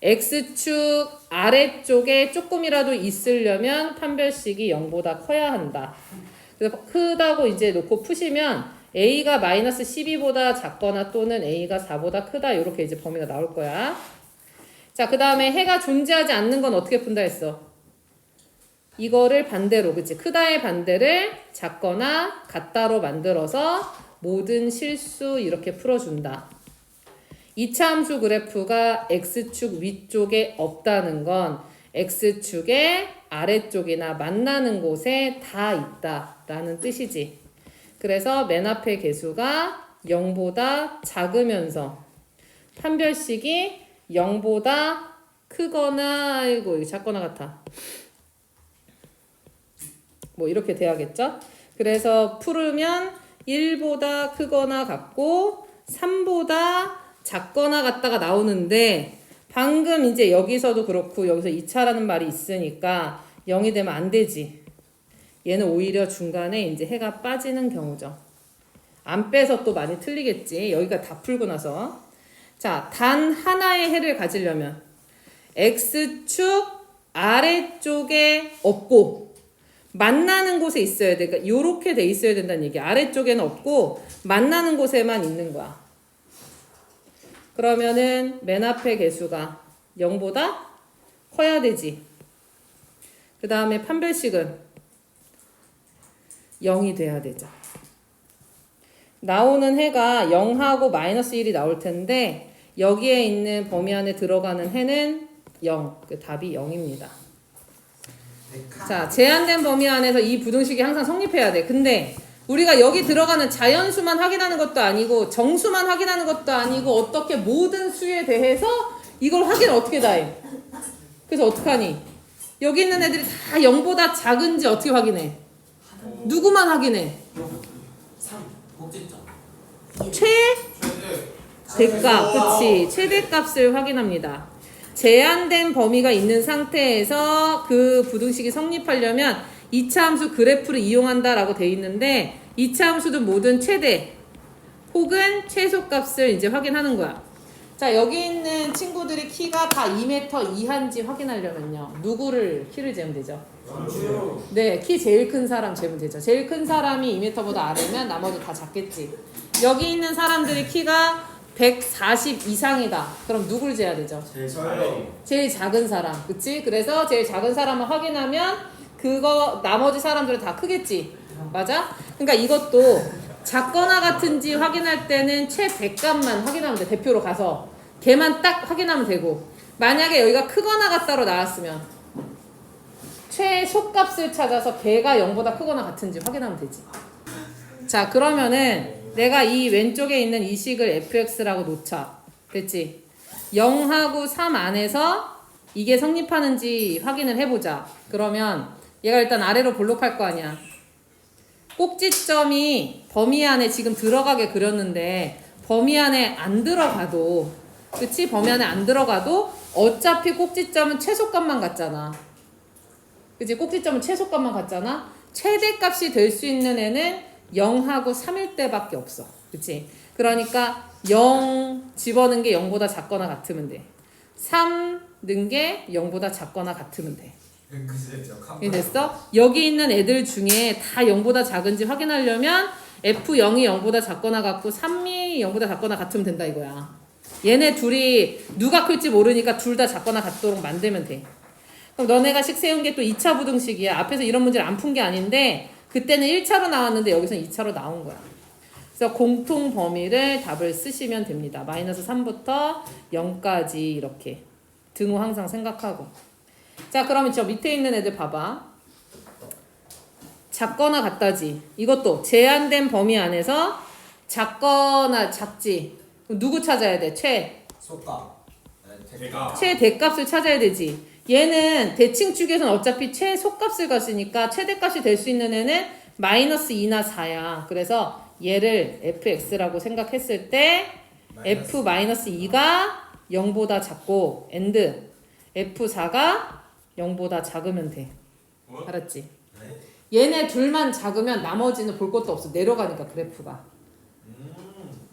x축 아래쪽에 조금이라도 있으려면 판별식이 0보다 커야 한다. 그래서 크다고 이제 놓고 푸시면 a가 마이너스 12보다 작거나 또는 a가 4보다 크다 이렇게 이제 범위가 나올 거야. 자, 그 다음에 해가 존재하지 않는 건 어떻게 푼다 했어? 이거를 반대로, 그치? 크다의 반대를 작거나 같다로 만들어서 모든 실수 이렇게 풀어준다. 2차 함수 그래프가 x축 위쪽에 없다는 건 x축의 아래쪽이나 만나는 곳에 다 있다라는 뜻이지. 그래서 맨 앞에 개수가 0보다 작으면서 판별식이 0보다 크거나 아이고 이거 작거나 같아. 뭐 이렇게 돼야겠죠? 그래서 풀으면 1보다 크거나 같고 3보다 작거나 같다가 나오는데 방금 이제 여기서도 그렇고 여기서 2차라는 말이 있으니까 0이 되면 안 되지. 얘는 오히려 중간에 이제 해가 빠지는 경우죠. 안 빼서 또 많이 틀리겠지. 여기가 다 풀고 나서. 자, 단 하나의 해를 가지려면 X축 아래쪽에 없고 만나는 곳에 있어야 돼. 그러니까 요렇게 돼 있어야 된다는 얘기야. 아래쪽에는 없고 만나는 곳에만 있는 거야. 그러면은 맨 앞에 개수가 0보다 커야 되지. 그 다음에 판별식은 0이 돼야 되죠. 나오는 해가 0하고 마이너스 1이 나올 텐데 여기에 있는 범위 안에 들어가는 해는 0. 그 답이 0입니다. 자, 제한된 범위 안에서 이 부등식이 항상 성립해야 돼. 근데 우리가 여기 들어가는 자연수만 확인하는 것도 아니고 정수만 확인하는 것도 아니고 어떻게 모든 수에 대해서 이걸 확인을 어떻게 다 해? 그래서 어떡하니? 여기 있는 애들이 다 0보다 작은지 어떻게 확인해? 누구만 확인해? 3 꼭지점 최대값, 그치. 최대값을 확인합니다. 제한된 범위가 있는 상태에서 그 부등식이 성립하려면 2차 함수 그래프를 이용한다라고 돼 있는데 2차 함수도 모든 최대 혹은 최소값을 이제 확인하는 거야. 자, 여기 있는 친구들이 키가 다 2m 이하인지 확인하려면요. 누구를 키를 재면 되죠? 네, 키 제일 큰 사람 재면 되죠. 제일 큰 사람이 2m보다 아래면 나머지 다 작겠지. 여기 있는 사람들이 키가 140 이상이다. 그럼 누굴 재야 되죠? 제일 작은 사람. 그치? 그래서 제일 작은 사람을 확인하면 그거 나머지 사람들은 다 크겠지. 맞아? 그러니까 이것도 작거나 같은지 확인할 때는 최대값만 확인하면 돼. 대표로 가서 걔만 딱 확인하면 되고 만약에 여기가 크거나 같다로 나왔으면 최소값을 찾아서 걔가 0보다 크거나 같은지 확인하면 되지. 자, 그러면은 내가 이 왼쪽에 있는 이 식을 fx라고 놓자. 됐지? 0하고 3 안에서 이게 성립하는지 확인을 해보자. 그러면 얘가 일단 아래로 볼록할 거 아니야. 꼭지점이 범위 안에 지금 들어가게 그렸는데 범위 안에 안 들어가도 그치? 범위 안에 안 들어가도 어차피 꼭지점은 최소값만 같잖아. 그치? 꼭지점은 최소값만 같잖아. 최대값이 될 수 있는 애는 0하고 3일 때밖에 없어. 그치? 그러니까 0 집어넣은 게 0보다 작거나 같으면 돼. 3 넣은 게 0보다 작거나 같으면 돼. 이해 됐어? 여기 있는 애들 중에 다 0보다 작은지 확인하려면 F0이 0보다 작거나 같고 3이 0보다 작거나 같으면 된다 이거야. 얘네 둘이 누가 클지 모르니까 둘 다 작거나 같도록 만들면 돼. 그럼 너네가 식 세운 게 또 2차 부등식이야. 앞에서 이런 문제를 안 푼 게 아닌데 그때는 1차로 나왔는데 여기서는 2차로 나온 거야. 그래서 공통 범위를 답을 쓰시면 됩니다. 마이너스 3부터 0까지 이렇게 등호 항상 생각하고. 자, 그러면 저 밑에 있는 애들 봐봐. 작거나 같다지. 이것도 제한된 범위 안에서 작거나 작지. 그럼 누구 찾아야 돼? 최대값을 찾아야 되지. 얘는 대칭축에서는 어차피 최소값을 갔으니까 최대값이 될 수 있는 애는 마이너스 2나 4야. 그래서 얘를 fx라고 생각했을 때 f-2가 0보다 작고 and f4가 0보다 작으면 돼. 알았지? 얘네 둘만 작으면 나머지는 볼 것도 없어. 내려가니까 그래프가.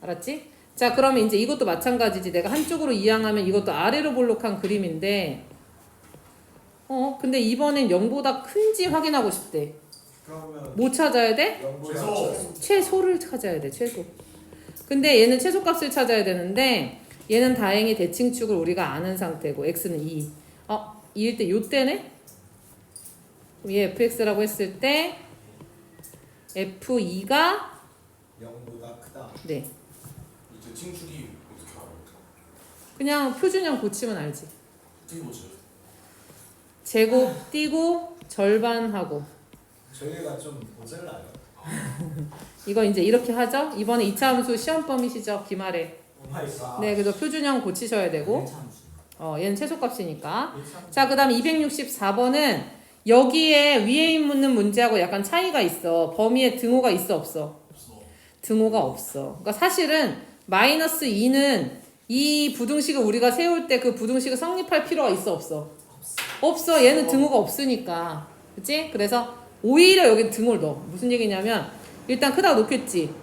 알았지? 자, 그러면 이제 이것도 마찬가지지. 내가 한쪽으로 이항하면 이것도 아래로 볼록한 그림인데 근데 이번엔 0보다 큰지 확인하고 싶대. 뭐 찾아야 돼? 최소를 찾아야 돼. 최소. 근데 얘는 최소값을 찾아야 되는데 얘는 다행히 대칭축을 우리가 아는 상태고 x는 2. 2일 때 요때네? 얘 fx라고 했을 때 f2가 0보다 크다. 네. 이제 칭축이 어떻게 알아? 그냥 표준형 고치면 알지. 어떻게 보지? 제곱 띄고 절반하고. 저희가 좀 모자라요. 이거 이제 이렇게 하죠. 이번에 2차 함수 시험 범위시죠. 기말에. 오 마이 갓. 네, 그래서 표준형 고치셔야 되고. 얘는 최소값이니까. 자, 그 다음에 264번은 여기에 위에 있는 문제하고 약간 차이가 있어. 범위에 등호가 있어, 없어? 등호가 없어. 그러니까 사실은 마이너스 2는 이 부등식을 우리가 세울 때 그 부등식을 성립할 필요가 있어, 없어? 없어. 얘는 등호가 없으니까. 그치? 그래서 오히려 여기 등호를 넣어. 무슨 얘기냐면 일단 크다가 놓겠지.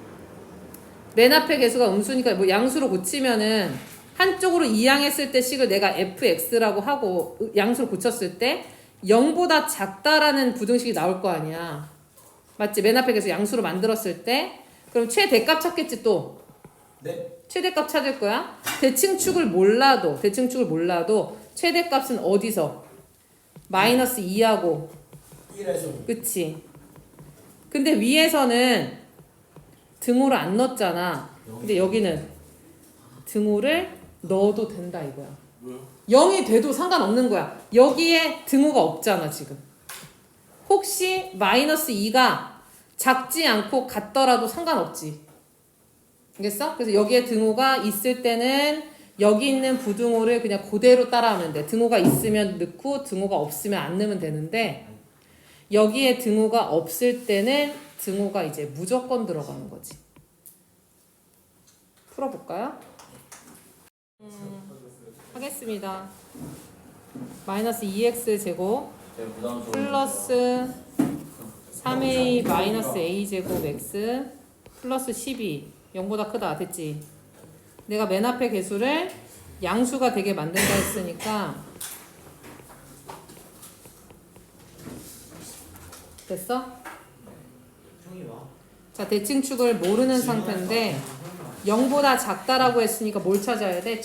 맨 앞에 개수가 음수니까 뭐 양수로 고치면은 한쪽으로 이항했을 때 식을 내가 fx라고 하고 양수로 고쳤을 때 0보다 작다라는 부등식이 나올 거 아니야. 맞지? 맨 앞에 개수 양수로 만들었을 때 그럼 최대값 찾겠지 또. 네. 최대값 찾을 거야. 대칭축을 몰라도 최대값은 어디서? 마이너스 2하고 1에서 그치? 근데 위에서는 등호를 안 넣었잖아. 근데 여기는 등호를 넣어도 된다 이거야. 왜요? 0이 돼도 상관없는 거야. 여기에 등호가 없잖아 지금. 혹시 마이너스 2가 작지 않고 같더라도 상관없지. 알겠어? 그래서 여기에 등호가 있을 때는 여기 있는 부등호를 그냥 그대로 따라하면 돼. 등호가 있으면 넣고 등호가 없으면 안 넣으면 되는데 여기에 등호가 없을 때는 등호가 이제 무조건 들어가는 거지. 풀어볼까요? 하겠습니다. 마이너스 2x 제곱 플러스 3a 마이너스 a 제곱 x 플러스 12 0보다 크다. 됐지? 내가 맨 앞에 개수를 양수가 되게 만든다 했으니까 됐어? 형이 와. 자, 대칭축을 모르는 상태인데 0보다 작다라고 했으니까 뭘 찾아야 돼?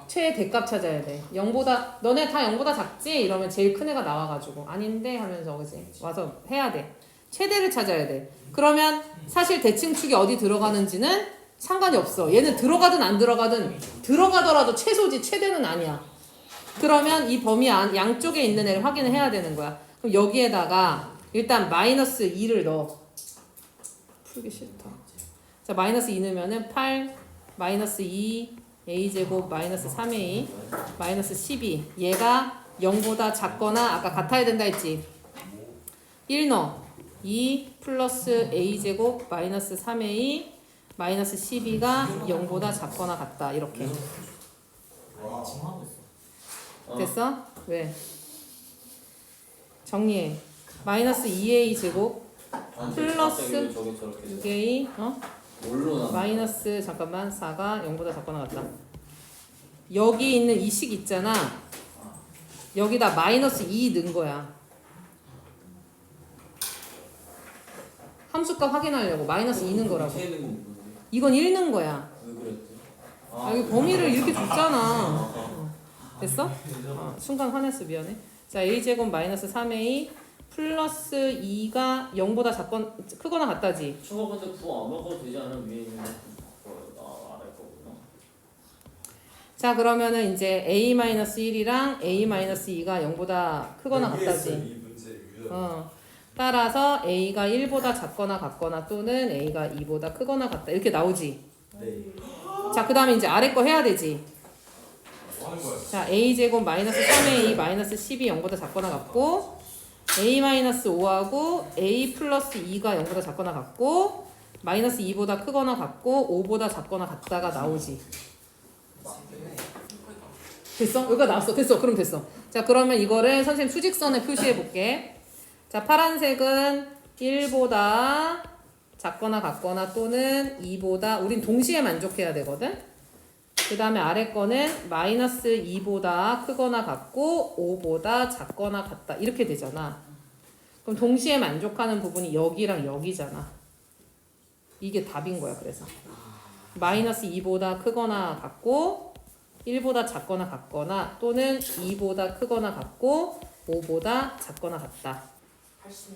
최대값 찾아야 돼. 0보다 너네 다 0보다 작지? 이러면 제일 큰 애가 나와가지고 아닌데 하면서 그지? 와서 해야 돼. 최대를 찾아야 돼. 그러면 사실 대칭축이 어디 들어가는지는 상관이 없어. 얘는 들어가든 안 들어가든 들어가더라도 최소지 최대는 아니야. 그러면 이 범위 안 양쪽에 있는 애를 확인을 해야 되는 거야. 그럼 여기에다가 일단 마이너스 2를 넣어. 풀기 싫다. 자, 마이너스 2 넣으면은 8 마이너스 2 a제곱 마이너스 3a 마이너스 12 얘가 0보다 작거나 아까 같아야 된다 했지. 1 넣어. 2 플러스 a제곱 마이너스 3a 마이너스 12가 0보다 작거나 같다. 이렇게. 지금 하고 있어. 됐어? 왜? 정리해. 마이너스 2a 제곱 플러스 6a 마이너스 잠깐만 4가 0보다 작거나 같다. 여기 있는 이 식 있잖아. 여기다 마이너스 2 넣은 거야. 함수값 확인하려고 마이너스 2 넣은 거라고. 이건 1 넣은 거야. 여기 범위를 이렇게 줬잖아. 됐어? 순간 화냈어. 미안해. 자, a제곱 마이너스 3a 플러스 2가 0보다 크거나 같다지. 저거 근데 구안 먹어도 되지 않아? 위에 있는 거 알을 거구나. 자, 그러면은 이제 a-1이랑 a-2가 0보다 크거나 같다지. 이 문제 유효. 따라서 a가 1보다 작거나 같거나 또는 a가 2보다 크거나 같다. 이렇게 나오지. 네. 자, 그 다음에 이제 아래 거 해야 되지. 뭐 하는 거야? 자, a제곱 마이너스 3a 마이너스 10이 0보다 작거나 같고 a 마이너스 5하고 a 플러스 2가 0보다 작거나 같고 마이너스 2보다 크거나 같고 5보다 작거나 같다가 나오지. 됐어? 여기가 나왔어. 됐어. 그럼 됐어. 자, 그러면 이거를 선생님 수직선에 표시해 볼게. 자, 파란색은 1보다 작거나 같거나 또는 2보다 우린 동시에 만족해야 되거든. 그 다음에 아래 거는 마이너스 2보다 크거나 같고 5보다 작거나 같다. 이렇게 되잖아. 그럼 동시에 만족하는 부분이 여기랑 여기잖아. 이게 답인 거야. 그래서 마이너스 2보다 크거나 같고 1보다 작거나 같거나 또는 2보다 크거나 같고 5보다 작거나 같다.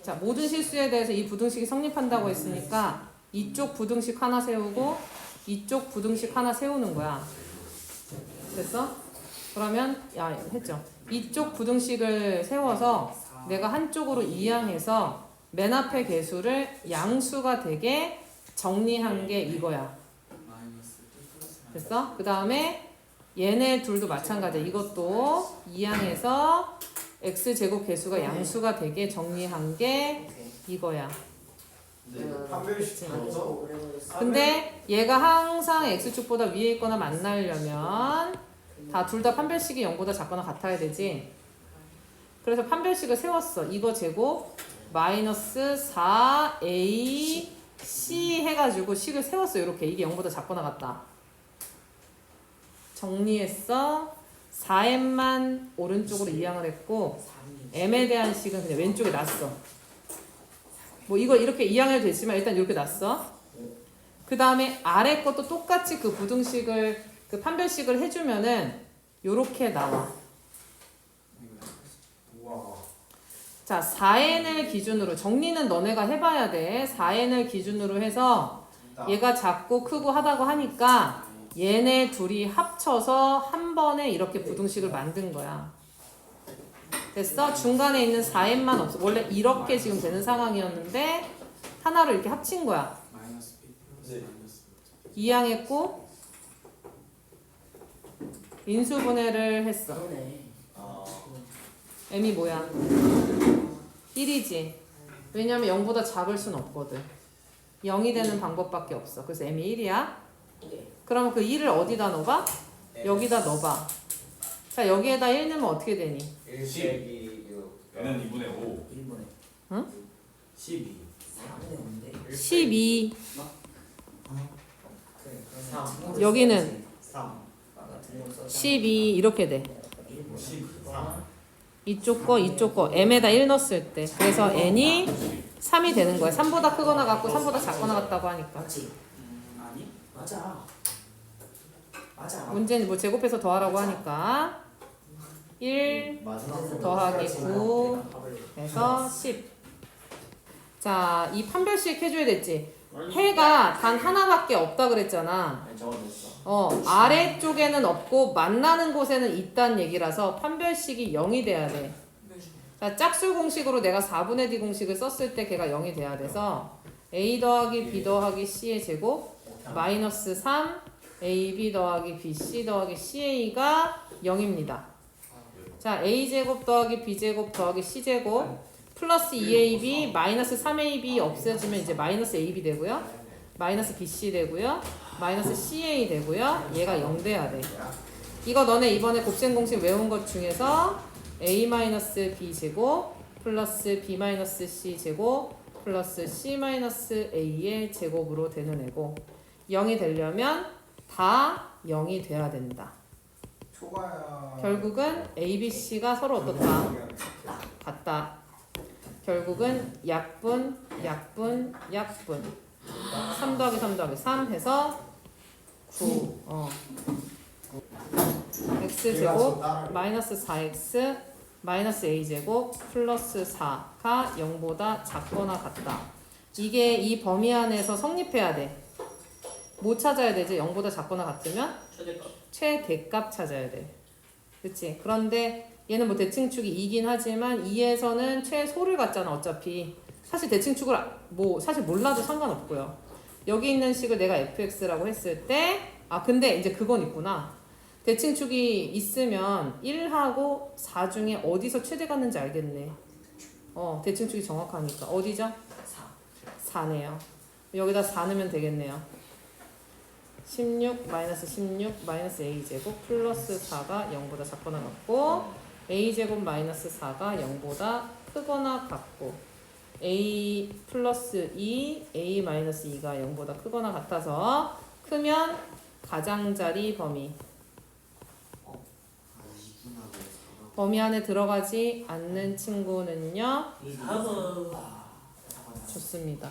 자, 모든 실수에 대해서 이 부등식이 성립한다고 했으니까 이쪽 부등식 하나 세우고 이쪽 부등식 하나 세우는 거야. 됐어? 그러면 야 했죠. 이쪽 부등식을 세워서 내가 한쪽으로 이항해서 맨 앞에 개수를 양수가 되게 정리한 게 이거야. 됐어? 그 다음에 얘네 둘도 마찬가지야. 이것도 이항해서 x제곱 개수가 양수가 되게 정리한 게 이거야. 근데 판별식 넣어서 근데 얘가 항상 x축보다 위에 있거나 만나려면 둘 다 판별식이 0보다 작거나 같아야 되지. 그래서 판별식을 세웠어. 이거 제곱 마이너스 4ac 해가지고 식을 세웠어. 이렇게 이게 0보다 작거나 같다. 정리했어. 4m만 오른쪽으로 이항을 했고 m에 대한 식은 그냥 왼쪽에 놨어. 뭐 이거 이렇게 이항해도 되지만 일단 이렇게 놨어. 그 다음에 아래 것도 똑같이 그 부등식을 그 판별식을 해주면은 요렇게 나와. 우와. 자, 4n을 기준으로 정리는 너네가 해봐야 돼. 4n을 기준으로 해서 얘가 작고 크고 하다고 하니까 얘네 둘이 합쳐서 한 번에 이렇게 부등식을 만든 거야. 됐어? 중간에 있는 4n만 없어. 원래 이렇게 지금 되는 상황이었는데 하나로 이렇게 합친 거야. 네. 이항했고 인수분해를 했어. 그러네. 아. m이 뭐야? 1이지. 왜냐면 0보다 작을 순 없거든. 0이 되는 방법밖에 없어. 그래서 m이 1이야. 네. 그러면 그 1을 어디다 넣어봐? 여기다 넣어봐. 자, 여기에다 1 넣으면 어떻게 되니? 1 빼기 6. 얘는 2분의 5. 1분에 응? 12. 4분의 5인데 12. 그래 3. 여기는 3. 12 이렇게 돼. 13. 이쪽 거 m에다 1 넣었을 때. 그래서 n이 3이 되는 거야. 3보다 크거나 같고 3보다 작거나 같다고 하니까. 맞지? 아니 맞아 문제는 뭐 제곱해서 더하라고 하니까 1 더하기 9 해서 10. 자, 이 판별식 해줘야 됐지. 해가 단 하나밖에 없다 그랬잖아. 아니 적어냈어. 아래쪽에는 없고 만나는 곳에는 있다는 얘기라서 판별식이 0이 돼야 돼. 자, 짝수 공식으로 내가 4분의 d 공식을 썼을 때 걔가 0이 돼야 돼서 a 더하기 b 더하기 c의 제곱 마이너스 3 ab 더하기 bc 더하기 ca가 0입니다. 자, a제곱 더하기 b제곱 더하기 c제곱 플러스 2ab 마이너스 3ab 없애주면 이제 마이너스 ab 되고요. 마이너스 bc 되고요. 마이너스 ca 되고요. 얘가 0 돼야 돼. 이거 너네 이번에 곱셈 공식 외운 것 중에서 a 마이너스 b 제곱 플러스 b 마이너스 c 제곱 플러스 c 마이너스 a의 제곱으로 되는 애고 0이 되려면 다 0이 돼야 된다. 초과야. 결국은 a, b, c가 서로 어떻다? 같다. 결국은 약분 3 더하기 3 더하기 3 해서 9 x제곱 마이너스 4x 마이너스 a제곱 플러스 4가 0보다 작거나 같다. 이게 이 범위 안에서 성립해야 돼. 뭐 찾아야 되지? 0보다 작거나 같으면 최대값. 최대값 찾아야 돼. 그치? 그런데 얘는 뭐 대칭축이 2긴 하지만 2에서는 최소를 갖잖아 어차피. 사실 대칭축을 뭐 사실 몰라도 상관없고요. 여기 있는 식을 내가 fx라고 했을 때 근데 이제 그건 있구나. 대칭축이 있으면 1하고 4 중에 어디서 최대 갔는지 알겠네. 대칭축이 정확하니까. 어디죠? 4네요. 여기다 4 넣으면 되겠네요. 16 마이너스 a제곱 플러스 4가 0보다 작거나 같고 a제곱 마이너스 4가 0보다 크거나 같고 a 플러스 2 a 마이너스 2가 0보다 크거나 같아서 크면 가장자리 범위 안에 들어가지 않는 친구는요. 4번. 좋습니다.